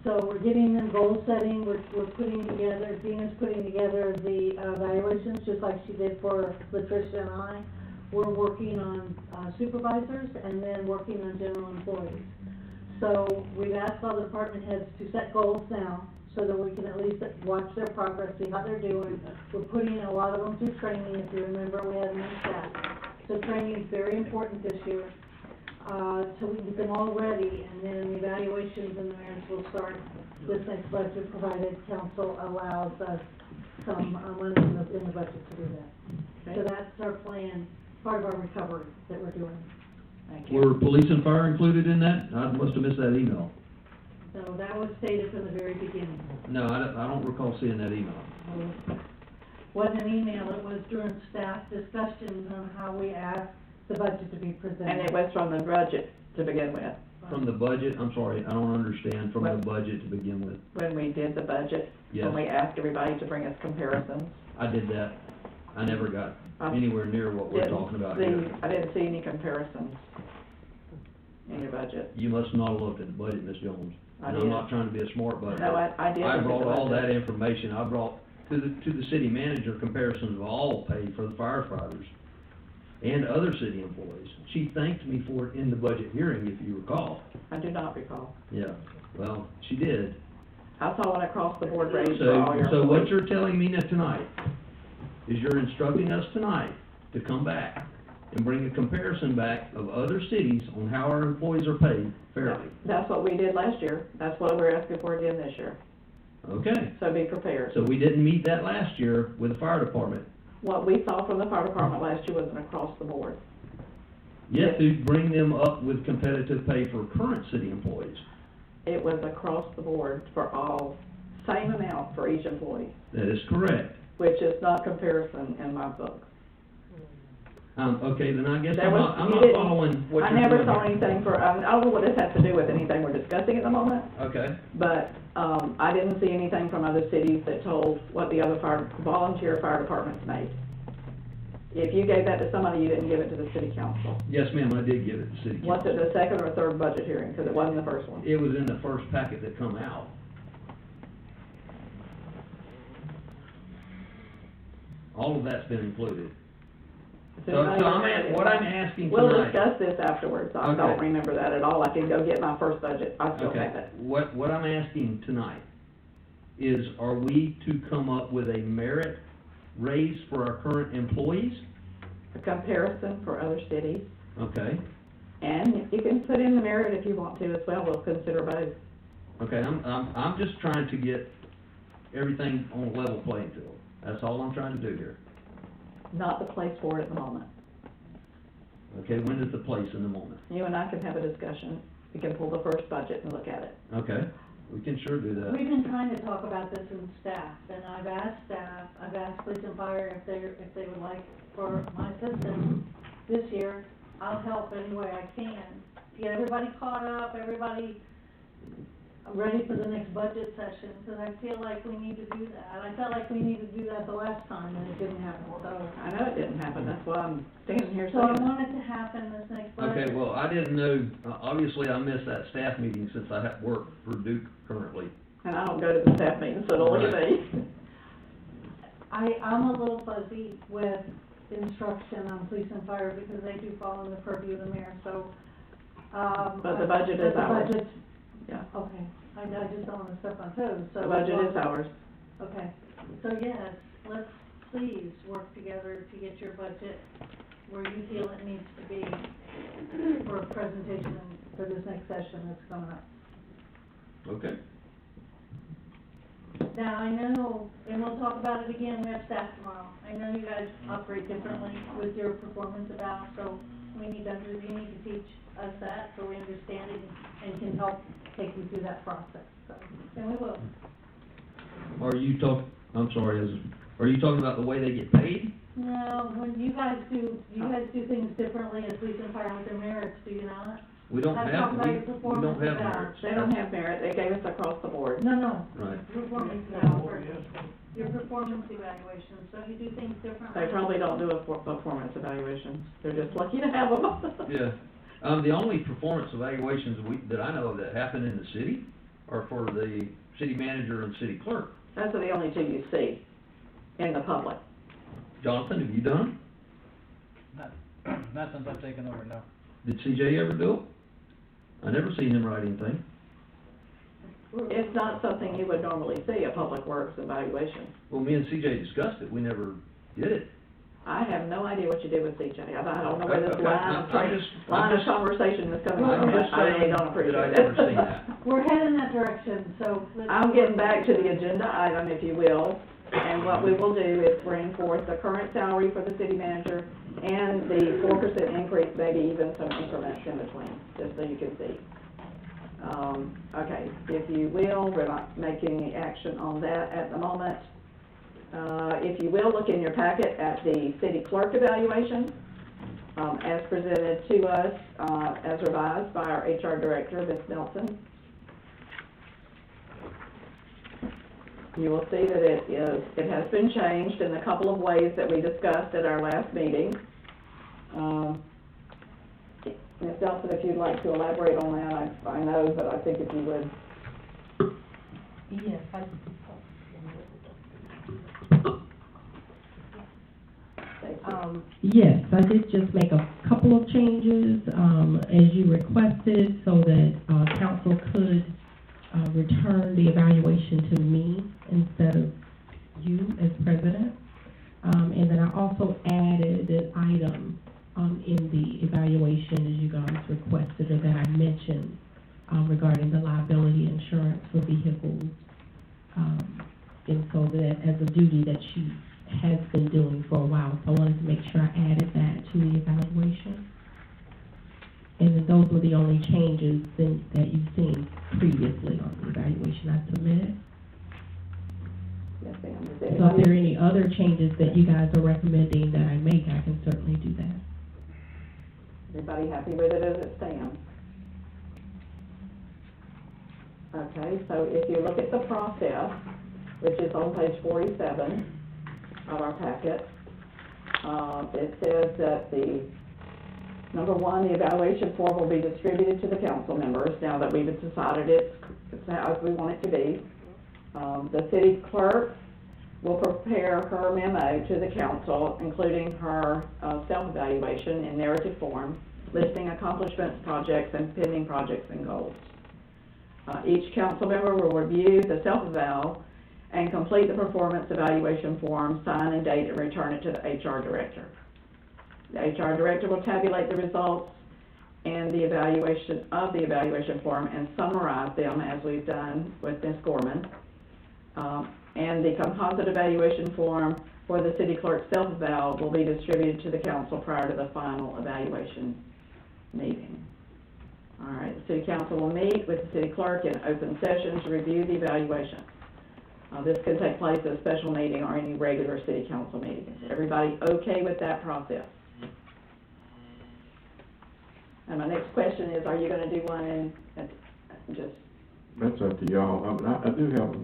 So we're getting them goal setting, we're putting together, Dina's putting together the evaluations, just like she did for Latricia and I. We're working on supervisors and then working on general employees. So we've asked all the department heads to set goals now, so that we can at least watch their progress, see how they're doing. We're putting a lot of them through training, if you remember, we had them in staff. So training is very important this year. So we get them all ready, and then the evaluations and the merits will start this next budget, provided council allows us some money in the budget to do that. Okay. So that's our plan, part of our recovery that we're doing. Thank you. Were police and fire included in that? I must have missed that email. So that was stated from the very beginning. No, I don't recall seeing that email. Wasn't an email, it was during staff discussions on how we asked the budget to be presented. And it was from the budget to begin with. From the budget, I'm sorry, I don't understand, from the budget to begin with. When we did the budget, Yes. when we asked everybody to bring us comparisons. I did that. I never got anywhere near what we're talking about here. I didn't see any comparisons in your budget. You must not have looked at the budget, Ms. Jones. I And did. I'm not trying to be a smart butt. No, I did I look at brought the all budget. that information. I brought to the city manager comparisons of all pay for the firefighters and other city employees. She thanked me for it in the budget hearing, if you recall. I do not recall. Yeah, well, she did. I saw an across-the-board raise for all your So what employees. you're telling me tonight is you're instructing us tonight to come back and bring a comparison back of other cities on how our employees are paid fairly. That's what we did last year. That's what we're asking for again this year. Okay, So be prepared. so we didn't meet that last year with the fire department. What we saw from the fire department last year was an across-the-board. Yet to bring them up with competitive pay for current city employees. It was across the board for all, same amount for each employee, That is correct. which is not comparison in my book. Okay, then I guess There I'm was- not, I'm you not didn't- following what I you're never doing saw here. anything for, I don't know what this has to do with anything we're discussing at the moment, Okay, but, I didn't see anything from other cities that told what the other volunteer fire departments made. If you gave that to somebody, you didn't give it to the city council. Yes, ma'am, I did give it to city council. Was it the second or third budget hearing, because it wasn't the first one? It was in the first packet that come out. All of that's been included. So what I'm asking tonight. We'll discuss this afterwards, I don't Okay. remember that at all, I can go get my first budget, I still have it. What I'm asking tonight is, are we to come up with a merit raise for our current employees? A comparison for other cities, Okay, and you can put in the merit if you want to as well, we'll consider both. okay, I'm just trying to get everything on a level playing field. That's all I'm trying to do here. Not the place for it at the moment. Okay, when is the place in the moment? You and I can have a discussion, we can pull the first budget and look at it. Okay, we can sure do that. We've been trying to talk about this in staff, and I've asked staff, I've asked police and fire if they would like for my assistance this year. I'll help any way I can, to get everybody caught up, everybody ready for the next budget session, because I feel like we need to do that. I felt like we needed to do that the last time, and it didn't happen, so. I know it didn't happen, that's why I'm standing here So I saying it. want it to happen this next budget. Okay, well, I didn't know, obviously I missed that staff meeting since I have work for Duke currently. And I don't go to the staff meetings, so don't look at me. I'm a little fuzzy with instruction on police and fire, because they do fall in the purview of the mayor, so, But the budget is ours. The budget, Yeah, okay, I just don't wanna step on toes, so. the budget is ours. Okay, so yes, let's please work together to get your budget where you feel it needs to be for a presentation for this next session that's coming up. Okay. Now, I know, and we'll talk about it again, we have staff tomorrow. I know you guys operate differently with your performance eval, so you need to teach us that, so we understand it and can help take you through that process, so, and we will. Are you are you talking about the way they get paid? No, when you guys do things differently as police and fire with their merits, do you not? We don't I'm have, talking about your we performance don't have eval. merits. They don't have merit, they gave us across the board. No, Right. performance eval, your performance evaluation, so you do things differently. They probably don't do a performance evaluation, they're just lucky to have them. Yeah. The only performance evaluations that I know of that happen in the city are for the city manager and city clerk. Those are the only two you see in the public. Jonathan, have you done Not since I've taken over, no. them? Did CJ ever do it? I never seen him write anything. It's not something you would normally see, a public works evaluation. Well, me and CJ discussed it, we never did it. I have no idea what you did with CJ. I don't know where this Okay, line of conversation is coming I'm from. just I really saying don't appreciate that it. I've never seen that. We're heading that direction, so. let's- I'm getting back to the agenda item, if you will, and what we will do is bring forth the current salary for the city manager and the 4% increase, maybe even some increments in between, just so you can see. Okay, if you will, we're not making any action on that at the moment. If you will, look in your packet at the city clerk evaluation, as presented to us, as revised by our HR director, Ms. Nelson. You will see that it has been changed in a couple of ways that we discussed at our last meeting. Ms. Nelson, if you'd like to elaborate on that, I know, but I think if you would. Yes, yes, I did just make a couple of changes, as you requested, so that, council could, return the evaluation to me instead of you as president. And then I also added an item, in the evaluation as you guys requested, or that I mentioned, regarding the liability insurance for vehicles. And so that as a duty that she has been doing for a while, so I wanted to make sure I added that to the evaluation. And then those were the only changes that you've seen previously on the evaluation I submitted. Yes, ma'am. So if there are any other changes that you guys are recommending that I make, I can certainly do that. Everybody happy with it as it stands? Okay, so if you look at the process, which is on page 47 of our packet, It says that number one, the evaluation form will be distributed to the council members, now that we've decided it's as we want it to be. The city clerk will prepare her memo to the council, including her self-evaluation in narrative form, listing accomplishments, projects, and pending projects and goals. Each council member will review the self-eval and complete the performance evaluation form, sign and date, and return it to the HR director. The HR director will tabulate the results and the evaluation of the evaluation form and summarize them as we've done with Ms. Gorman. And the composite evaluation form for the city clerk's self-eval will be distributed to the council prior to the final evaluation meeting. All right, the city council will meet with the city clerk in open session to review the evaluation. This can take place at a special meeting or any regular city council meeting. Is everybody okay with that process? And my next question is, are you gonna do one and just? That's up to y'all. I do have,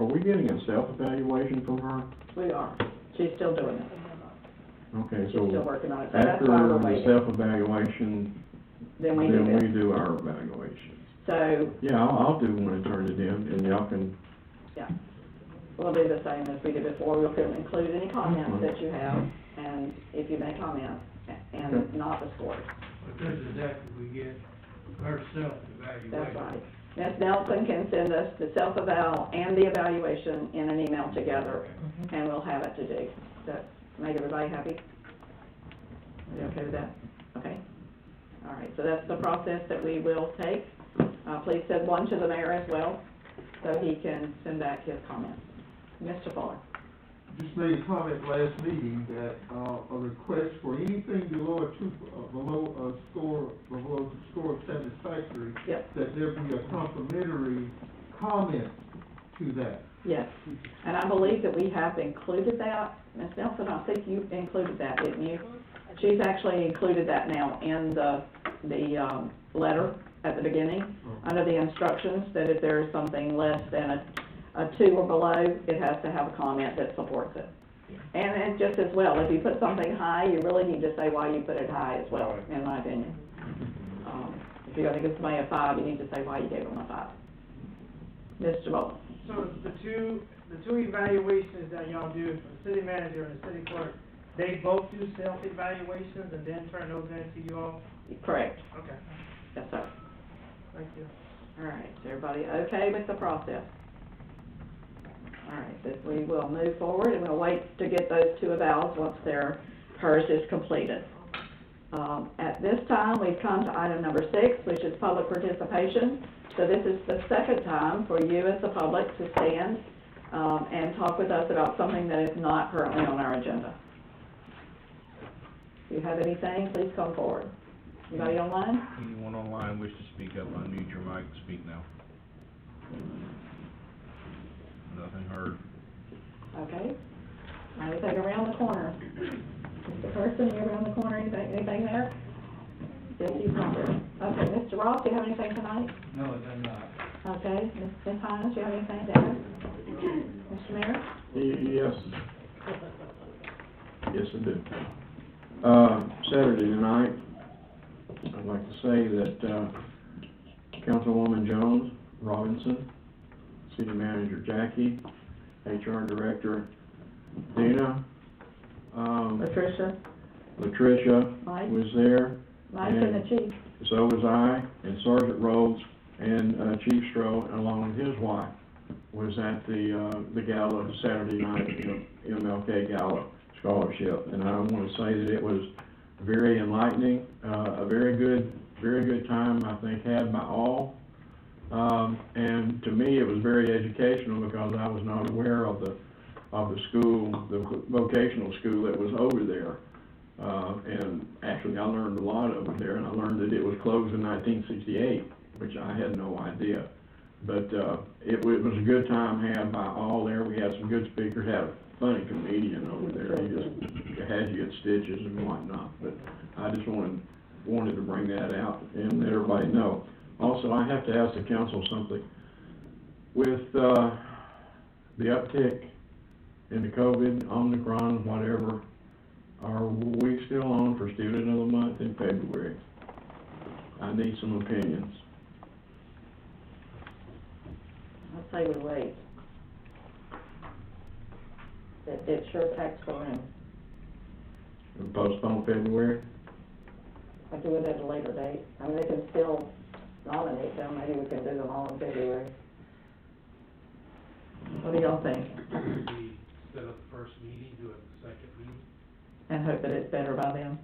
are we getting a self-evaluation from her? We are. She's still doing it. Okay, She's so still working on it. So that's after why we're the waiting. Self-evaluation, Then we do our evaluation. So, Yeah, I'll do one and turn it in, and y'all can, yeah, we'll do the same as we did before. We'll include any comments Mhm. that you have, and if you make comments, and Okay. not the scores. But this is after we get her self-evaluation. That's right. Ms. Nelson can send us the self-eval and the evaluation in an email together, and we'll have it to do. Does that make everybody happy? Are you okay with that? Okay. All right, so that's the process that we will take. Please send one to the mayor as well, so he can send back his comments. Mr. Fuller. Just made a comment last meeting that, a request for anything below below the score of satisfactory. Yep. That there be a complimentary comment to that. Yes, and I believe that we have included that. Ms. Nelson, I think you included that, didn't you? She's actually included that now in the letter at the beginning, under the instructions, that if there is something less than a 2 or below, it has to have a comment that supports it. And just as well, if you put something high, you really need to say why you put it high as well, in my opinion. If you're gonna give somebody a 5, you need to say why you gave them a 5. Mr. Bowles. So the two evaluations that y'all do, the city manager and the city clerk, they both do self-evaluations and then turn those in to you all? Correct. Okay, Yes, sir. thank you. All right, is everybody okay with the process? All right, then we will move forward, and we'll wait to get those 2 evals once hers is completed. At this time, we've come to item number 6, which is public participation. So this is the second time for you as the public to stand and talk with us about something that is not currently on our agenda. If you have anything, please come forward. Anybody online? Anyone online wish to speak up, unmute your mic and speak now. Nothing heard. Okay. Anything around the corner? Mr. Person, you around the corner, anything there? Yes, he's not there. Okay, Mr. Ross, do you have anything tonight? No, it does not. Okay, Ms. Hines, do you have anything to add? Mr. Mayor? yes. Yes, I do. Saturday night, I'd like to say that, Councilwoman Jones Robinson, City Manager Jackie, HR Director Dina, Latricia Mike? was there. Mike and the chief. So was I, and Sergeant Rhodes, and, Chief Stroh, along with his wife, was at the gala Saturday night, MLK Gala Scholarship. And I want to say that it was very enlightening, a very good time, I think, had by all. And to me, it was very educational because I was not aware of the school, the vocational school that was over there. And actually, I learned a lot over there, and I learned that it was closed in 1968, which I had no idea. But it was a good time had by all there. We had some good speakers, had a funny comedian over there. He just had you get stitches and whatnot. But I just wanted to bring that out and let everybody know. Also, I have to ask the council something. With the uptick in the COVID, Omicron, whatever, Are we still on for student of the month in February? I need some opinions. I'd say we wait. It sure takes for room. We postpone February? I do it at a later date. I mean, they can still nominate them, maybe we can do them all in February. What do y'all think? Maybe instead of the first meeting, do it the second meeting. And hope that it's better by then?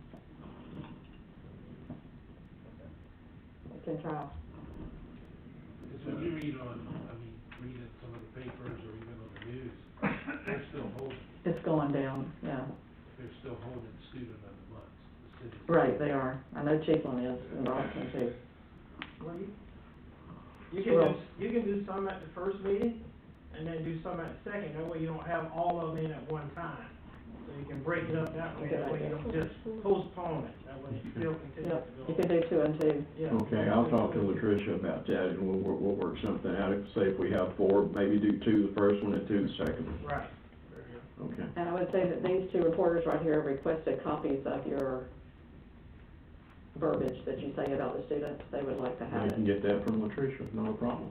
We can try. Because when you read in some of the papers or even on the news, they're still holding, It's going down, yeah. they're still holding student of the month, the city. Right, they are. I know Chiefland is, and Boston too. Well, you can Well- you can do some at the first meeting, and then do some at the second, that way you don't have all of them in at one time. So you can break it up that way, that way you don't just postpone it, that way it still continues Yep, to go. you can do 2 and 2. Yeah. Okay, I'll talk to Latricia about that, and we'll work something out. If, say if we have 4, maybe do 2 the first one and 2 the second one. Right. Okay. And I would say that these 2 reporters right here requested copies of your verbiage that you say about the students. They would like to have We it. can get that from Latricia, no problem.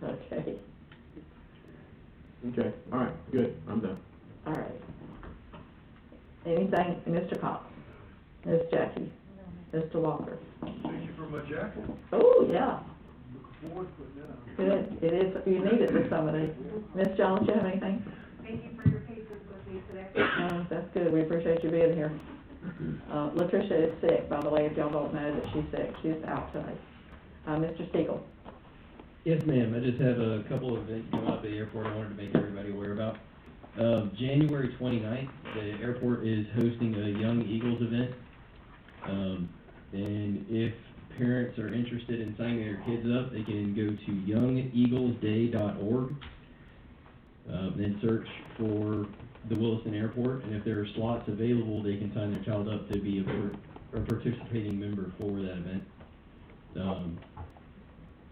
Okay, Okay, all right, good, I'm done. all right. Anything, Mr. Cox, Ms. Jackie, Mr. Walker? Thank you for my jacket. Oh, yeah, Looking forward to putting that on. good. It is, you need it this summer day. Ms. Jones, you have anything? Thank you for your patience with me today. That's good, we appreciate you being here. Latricia is sick, by the way, if y'all don't know that she's sick, she's out tonight. Mr. Stiegel? Yes, ma'am. I just have a couple of events coming up at the airport I wanted to make everybody aware about. January 29th, the airport is hosting a Young Eagles event. And if parents are interested in signing their kids up, they can go to youngeaglesday.org, then search for the Williston Airport, and if there are slots available, they can sign their child up to be a participating member for that event.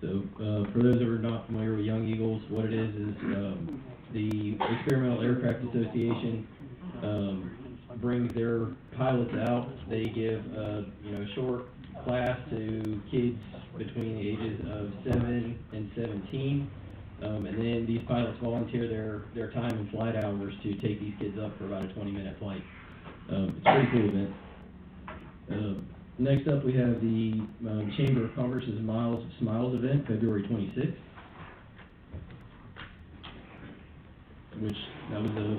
So, for those that are not familiar with Young Eagles, what it is the Experimental Aircraft Association brings their pilots out. They give a short class to kids between the ages of 7 and 17, and then these pilots volunteer their time and flight hours to take these kids up for about a 20-minute flight. It's a pretty cool event. Next up, we have the Chamber of Commerce's Smiles event, February 26th, which that was a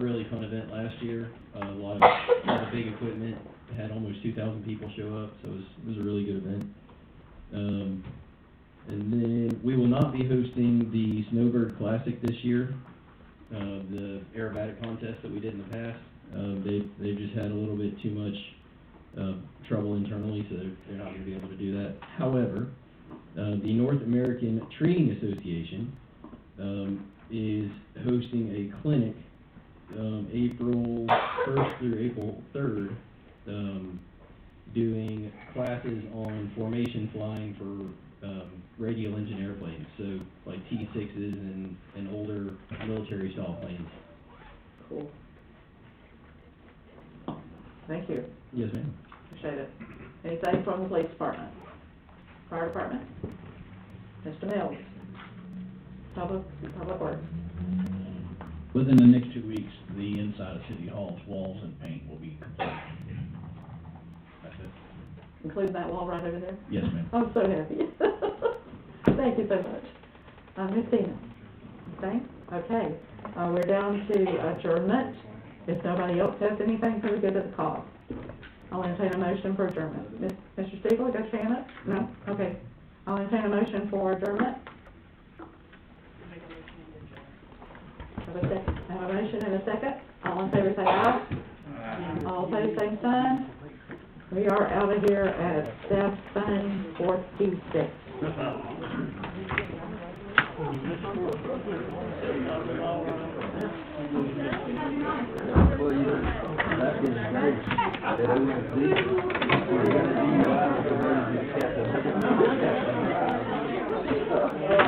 really fun event last year. A lot of big equipment. Had almost 2,000 people show up, so it was a really good event. And then we will not be hosting the Snowbird Classic this year, the aerobatic contest that we did in the past. They've just had a little bit too much trouble internally, so they're not going to be able to do that. However, the North American Treating Association is hosting a clinic April 1st through April 3rd, doing classes on formation flying for radial engine airplanes, so like T-6s and older military style planes. Cool. Thank you. Yes, ma'am. Appreciate it. Anything from the police department? Fire department? Mr. Mills? Public Works? Within the next 2 weeks, the inside of City Hall's walls and paint will be complete. That's it. Including that wall right over there? Yes, ma'am. I'm so happy. Thank you so much. Ms. Tina? Anything? Okay. We're down to adjournment. If nobody else has anything for the good of the cause, I'll entertain a motion for adjournment. Mr. Stiegel, you got your hand up? No? Okay. I'll entertain a motion for adjournment. Have a second. Have a motion and a second. All in favor say aye. All opposed, same sign. We are out of here at 7:46. Well, you know, that was great. That OMC, we're gonna be,